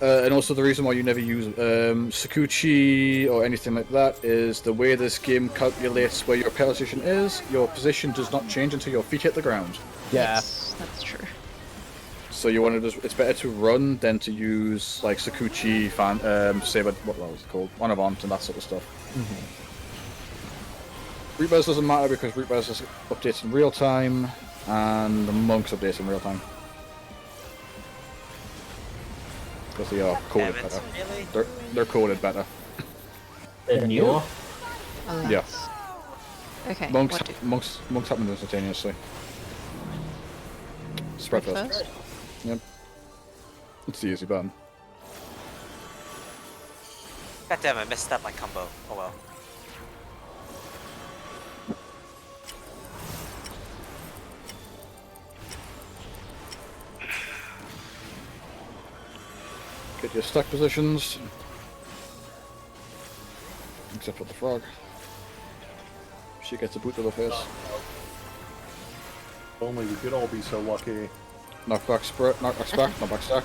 And also the reason why you never use Sakuchi or anything like that is the way this game calculates where your position is, your position does not change until your feet hit the ground. Yeah. Yes, that's true. So you want to just, it's better to run than to use like Sakuchi, Saber, what was it called? Onavant and that sort of stuff. Rebuzz doesn't matter because Rebuzz updates in real time and the monks update in real time. Because they are coded Evans, better. really? They're coded better. Then you? Alas. Yeah. Okay. Monks what do- monks happen instantaneously. Spread first. Yep. It's the easy button. God damn, I messed up my combo. Oh well. Get your stack positions. Except for the frog. She gets a boot to the face. Only we could all be so lucky. Knockback spread, knockback stack, knockback stack.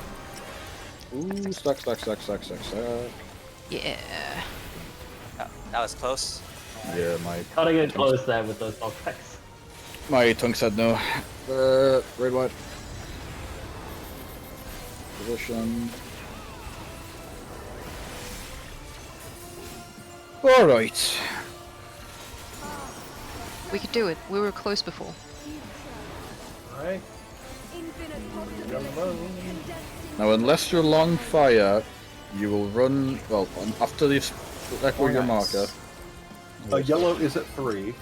Ooh, stack. Yeah. That was close. Yeah, Gotta get close there with those knockbacks. my tongue said no. Red white. Position. Alright. We could do it. We were close before. Alright. Now, unless you're long fire, you will run. Well, after this, like where your marker. Yellow is at 3.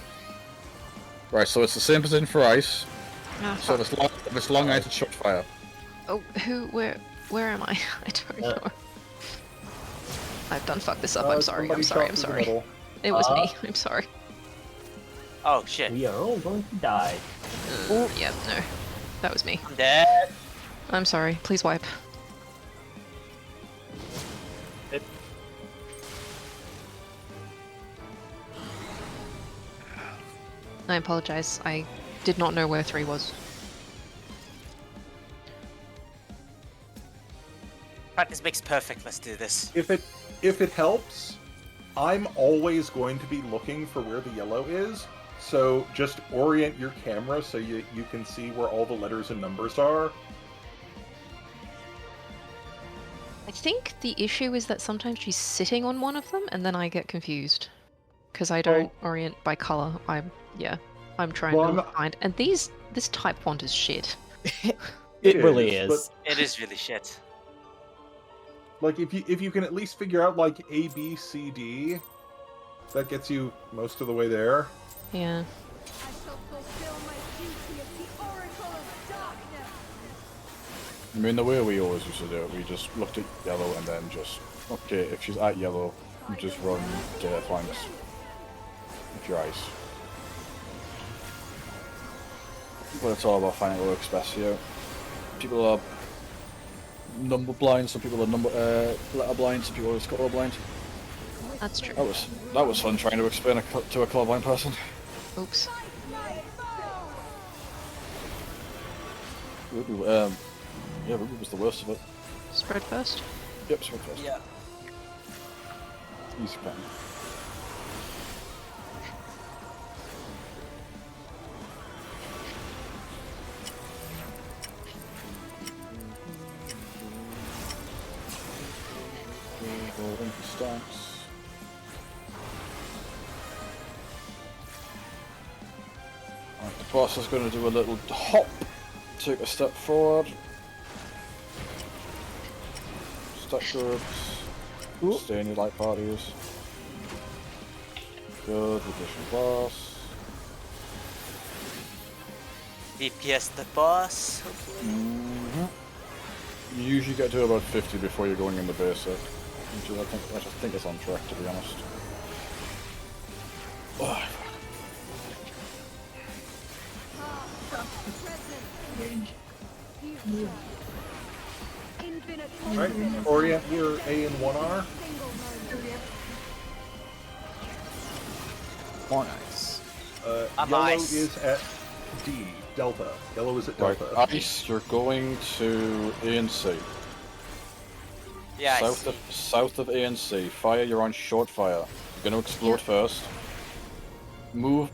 Right, so it's the same position for ice. Ah, So fuck. if it's long ice, it's short fire. Oh, where am I? I don't know. I've done fucked this up. I'm sorry. I'm sorry. I'm sorry. It was me. I'm sorry. Oh shit. We are all going to die. Yeah, no. That was me. I'm dead. I'm sorry. Please wipe. I apologize. I did not know where 3 was. Practice makes perfect. Let's do this. If it helps, I'm always going to be looking for where the yellow is. So just orient your camera so you can see where all the letters and numbers are. I think the issue is that sometimes she's sitting on one of them and then I get confused. Because I don't orient by color. I'm trying Well, to find. And this type font is shit. It really is, is. It is really shit. Like if you can at least figure out like A, B, C, D, that gets you most of the way there. Yeah. I shall fulfill my duty as the Oracle of Darkness. I mean, the way we always used to do it, we just looked at yellow and then just, okay, if she's at yellow, you just run to flanks. If you're ice. But it's all about finding what works best for you. People are number blind, some people are letter blind, some people are color blind. That's true. That was fun trying to explain to a colorblind person. Oops. Ruby, yeah, Ruby was the worst of it. Spread first? Yep, spread first. Yeah. Easy pen. Golden stacks. Right, the boss is going to do a little hop. Take a step forward. Stack groups. Stay in your light parties. Good, addition boss. DPS the boss, hopefully. You usually get to about 50 before you're going in the basic. I just think it's on track, to be honest. Oh, Alright, orient your A and 1R. More nice. I'm Yellow ice. is at D, Delta. Yellow is at right, Delta. ice, you're going to A and C. Yeah, South of A and C. Fire, you're on short fire. You're going to explode first. Move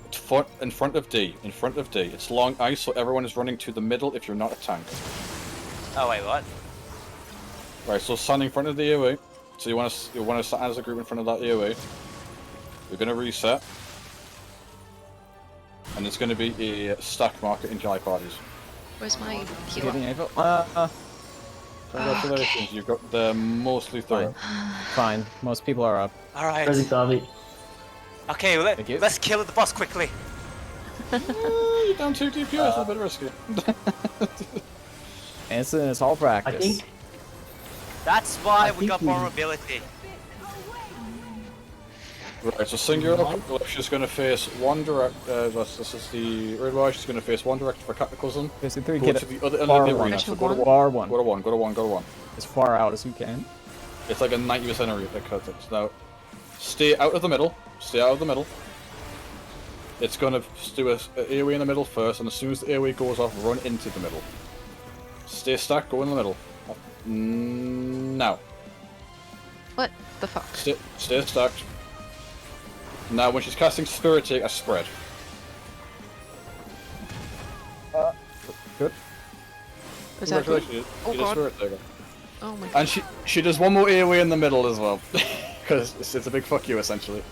in front of D. In front of D. It's long ice, so everyone is running to the middle if you're not a tank. Oh wait, what? Right, so stand in front of the AoE. So you want to stand as a group in front of that AoE. You're going to reset. And it's going to be a stack marker in July parties. Where's my Getting healer? April. Congratulations, you've got the mostly thorough. Fine. Most people are up. Alright. Ready, Savi. Okay, Thank you. let's kill the boss quickly. You're down 2 DPS, a bit risky. It's all I practice. think That's why I we think got we- vulnerability. Right, so Singular Apocalypse is going to face one direct. This is the Red Wire. She's going to face one direct for Cataclysm. Basically, Go get to the other end far of the one. arena. So go to One. Far one. Go to one. Go to one. Go to one. As far out as you can. It's like a 90% area that cuts it. Now, stay out of the middle. Stay out of the middle. It's going to do a AoE in the middle first, and as soon as the AoE goes off, run into the middle. Stay stacked. Go in the middle. Now. What the fuck? Stay stacked. Now, when she's casting Spirit, take a spread. Good. Was that good? Congratulations, Oh you did god. Spirit Taker. Oh my god. And she does one more AoE in the middle as well. Because it's a big fuck you, essentially.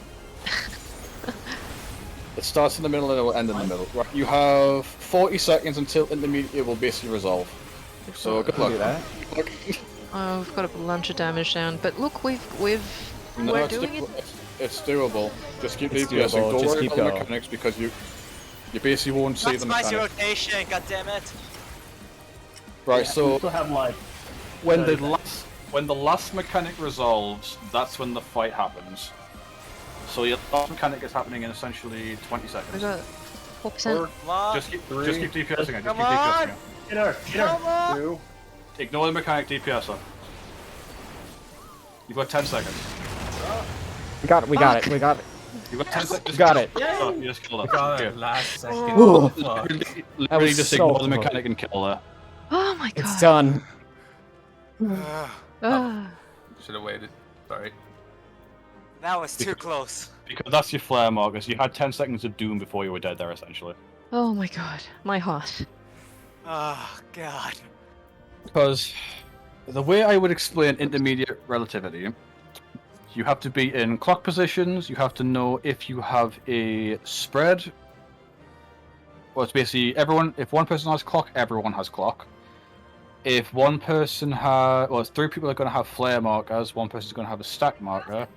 It starts in the middle and it will end in the middle. Right, you have 40 seconds until intermediate will basically resolve. So good luck. Do that. Good luck. Oh, we've got a bunch of damage down. But look, we're No, we're it's doing it. It's doable. Just keep It's DPSing. doable, Don't just worry keep about the going. mechanics because you basically won't see That's the my mechanics. rotation, goddammit. Right, we so still have like when the 30 last mechanic resolves, that's when the fight happens. So your last mechanic is happening in essentially 20 We seconds. got 4%. Come on. Just keep DPSing it. Just keep Come DPSing on. it. Hit her! Come on. 2. Ignore the mechanic DPS her. You've got 10 seconds. We got it. We got it. We got it. You've got 10 seconds. Got it. Oh, you just killed her. Got Okay. it last second. Ooh. Fuck. Literally was just so ignore the close. mechanic and kill her. Oh my god. It's done. Ah. Should have waited. Sorry. That was too close. Because that's your flare markers. You had 10 seconds of doom before you were dead there, essentially. Oh my god. My heart. Oh god. Because the way I would explain intermediate relativity, you have to be in clock positions, you have to know if you have a spread. Well, it's basically everyone, if one person has clock, everyone has clock. If one person has, well, 3 people are going to have flare markers, one person's going to have a stack marker,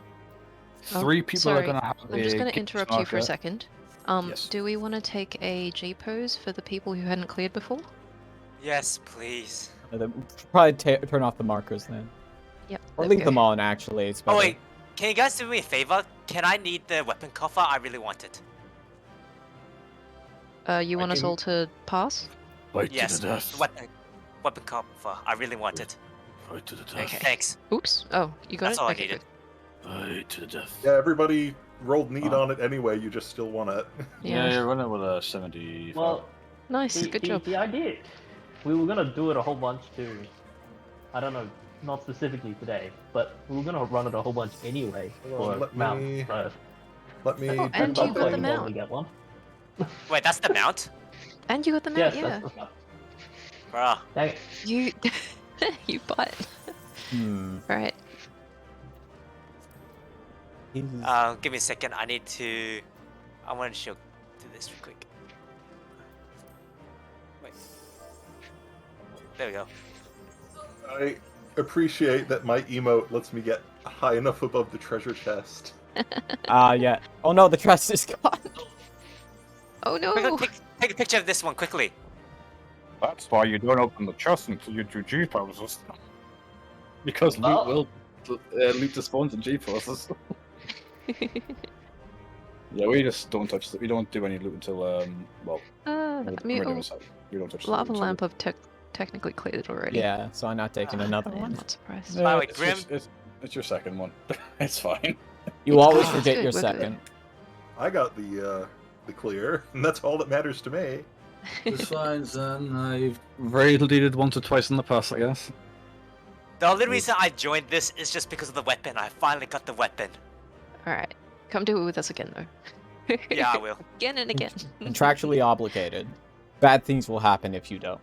3 people sorry. are going to have I'm just a going to gauge interrupt you for a marker. second. Yes. Do we want to take a G pose for the people who hadn't cleared before? Yes, please. Probably turn off the markers then. Yep. Or there leave we them go. on, actually. It's better. Oh wait, can you guys do me a favor? Can I need the weapon coffer? I really want it. You want us all to pass? Fight Yes, to the death. weapon comfort. I really want it. Fight to the death. Okay. Thanks. Oops. Oh, you got That's it? all I Okay, needed. Fight to the death. Yeah, everybody rolled need Oh. on it anyway. You just still want it. good. Yeah, Yeah. you're running with a 70. Well, Nice. Good job. The idea, we were gonna do it a whole bunch too. I don't know, not specifically today, but we were gonna run it a whole bunch anyway Hold on, for let Mount. me- So Let me. Oh, do and my you got the thing. mount. We get one. Wait, that's the mount? And you got the Yes, mount, yeah. that's the mount. Bruh. Dang it. You, you butt. Right. Give me a second. I want to show do this real quick. Wait. There we go. I appreciate that my emote lets me get high enough above the treasure chest. Yeah. Oh no, the chest is gone. Oh no. Quickly, take a picture of this one quickly. That's why you don't open the chest until you do G poses. Because loot Well- will loot the spawns in G poses. Yeah, we just don't touch. We don't do any loot until well. I mean, we're side. We don't touch. the lava loot until lamp have technically cleared already. Yeah, so I'm not taking another I'm one. not surprised. Yeah. By the way, It's, Grim, it's your second one. It's fine. You always It's forget good, your we're good. second. I got the clear, and that's all that matters to me. It's fine, then. I've raided it once or twice in the past, I guess. the only reason I joined this is just because of the weapon. I finally got the weapon. Alright. Come do it with us again, though. Yeah, I will. Again and again. Contractually obligated. Bad things will happen if you don't.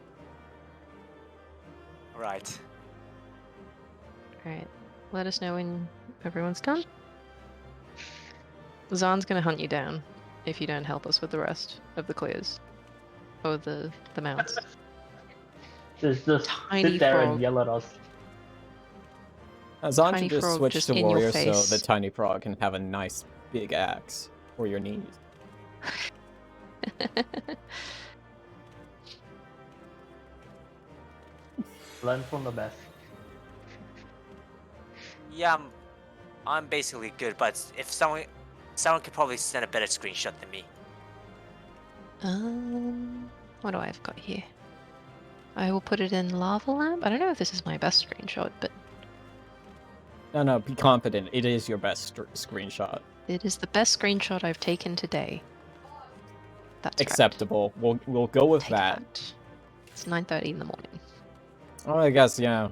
Right. Alright. Let us know when everyone's done. Zahn's gonna hunt you down if you don't help us with the rest of the clears. Or the mounts. Just Tiny sit there frog. and yell at us. Zon Tiny should just frog switch just to in your warrior so face. the tiny frog can have a nice big axe for your knees. Learn from the best. Yeah, I'm basically good, but if someone could probably send a better screenshot than me. What do I've got here? I will put it in lava lamp. I don't know if this is my best screenshot, but No, be confident. It is your best screenshot. it is the best screenshot I've taken today. That's right. Acceptable. We'll go with Take that. It's 9:30 in the morning. Oh, I guess yeah.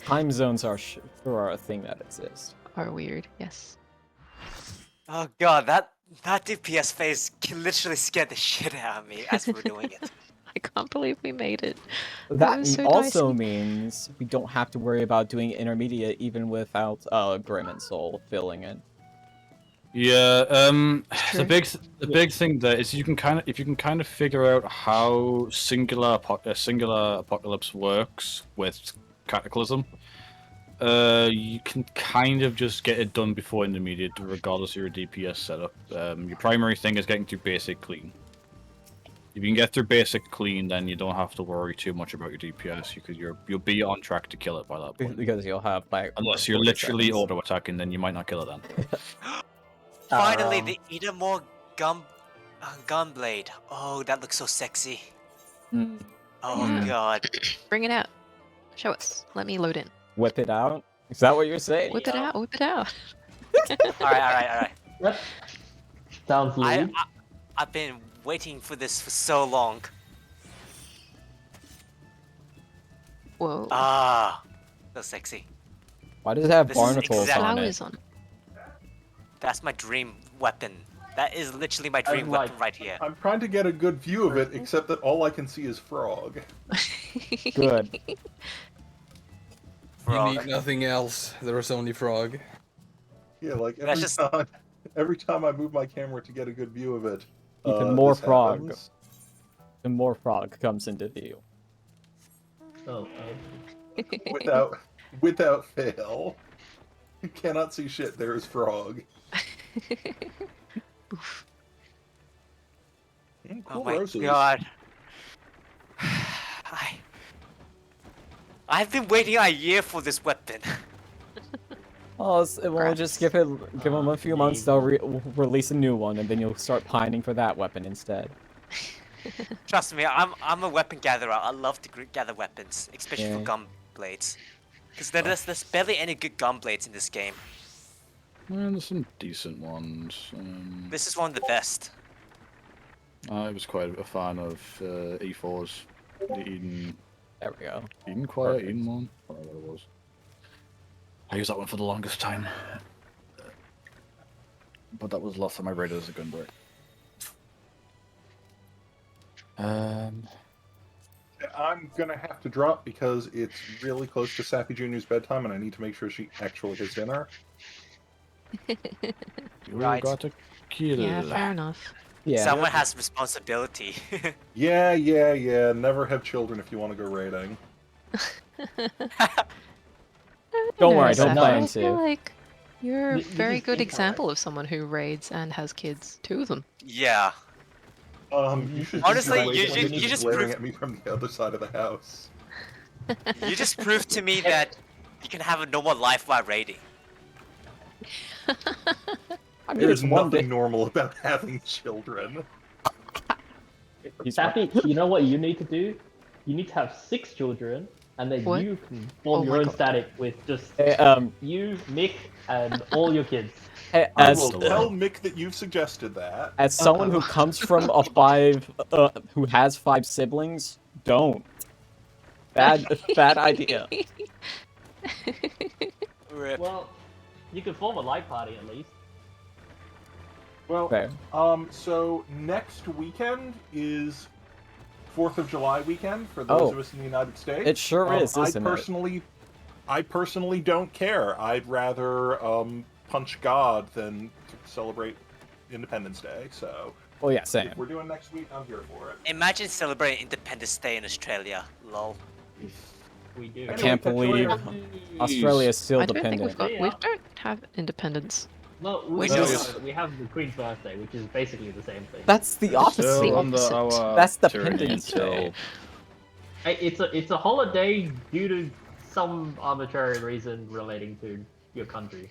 Time zones are sure a thing that exists. Are weird, yes. Oh god, that DPS phase literally scared the shit out of me as we were doing it. I can't believe we made it. That was so also dicey. means we don't have to worry about doing intermediate even without Grim and Soul filling in. Yeah, True. the big thing there is if you can kind of figure out how singular apocalypse works with Cataclysm, you can kind of just get it done before intermediate, regardless of your DPS setup. Your primary thing is getting to basic clean. If you can get through basic clean, then you don't have to worry too much about your DPS because you'll be on track to kill it by that point. Because you'll have like Unless you're 40 literally seconds. auto attacking, then you might not kill it then. Finally, the Edamore gunblade. Oh, that looks so sexy. Mm. Oh god. Bring it out. Show us. Let me load in. Whip it out. Is that what you're saying? Whip it out. Whip it out. Alright. Yep. Sounds lewd. I've been waiting for this for so long. Whoa. Ah, so sexy. Why does it have This is barnacles exactly- on Flowers it? on. That's my dream weapon. That is literally my dream like- weapon right here. I'm trying to get a good view of it, except that all I can see is frog. Good. You Frog. need nothing else. There is only frog. Yeah, like That's every time I move my camera to get a good view of it, Even more this frog. happens. And more frog comes into view. Oh, without fail. You cannot see shit. There is frog. Oh Cool my roses. god. I've been waiting a year for this weapon. Oh, Well, we'll just give them a few months. They'll release a new one, and then you'll start pining for that weapon instead. Trust me, I'm a weapon gatherer. I love to gather weapons, especially for Yeah. gun blades. Because there's barely any good gun blades in this game. Well, there's some decent ones. This is one of the best. I was quite a fan of E4's, the Eden. There we go. Eden Quiet, Eden one? I don't know what it was. I used that one for the longest time. But that was lost on my radar as a gun break. I'm gonna have to drop because it's really close to Sappy Jr.'s bedtime, and I need to make sure she actually has dinner. You Right. got to kill. Yeah, fair enough. Yeah. Someone has responsibility. Yeah. Never have children if you want to go raiding. Don't worry, Seth, don't plan I feel to. like you're a This very is good incorrect. example of someone who raids and has kids. 2 of them. Yeah. You should Honestly, just you wait when just glaring prove- at me from the other side of the house. You just proved to me that you can have a normal life while raiding. I mean, There's it's one nothing day. normal about having children. Sappy, you know what you need to do? You need to have 6 children, and then What? you can form Oh your my own God. static with just Hey, you, Mick, and all your kids. hey, I as will tell Mick that you've suggested that. as someone who comes from a who has 5 siblings, don't. Bad idea. Rip. Well, you can form a light party at least. Well, Fair. so next weekend is 4th of July weekend for those Oh. of us in the United States. It sure is, isn't it? I personally don't care. I'd rather punch God than to celebrate Independence Day. So Well, yeah, same. if we're doing next week, I'm here for it. Imagine celebrating Independence Day in Australia. Lol. We do. I can't believe Australia is still I don't think dependent. we don't have independence. No, We we have the Queen's birthday, which is basically the same thing. That's the opposite. Still under opposite. our That's the tyranny Independence until Day. Hey, it's a holiday due to some arbitrary reason relating to your country.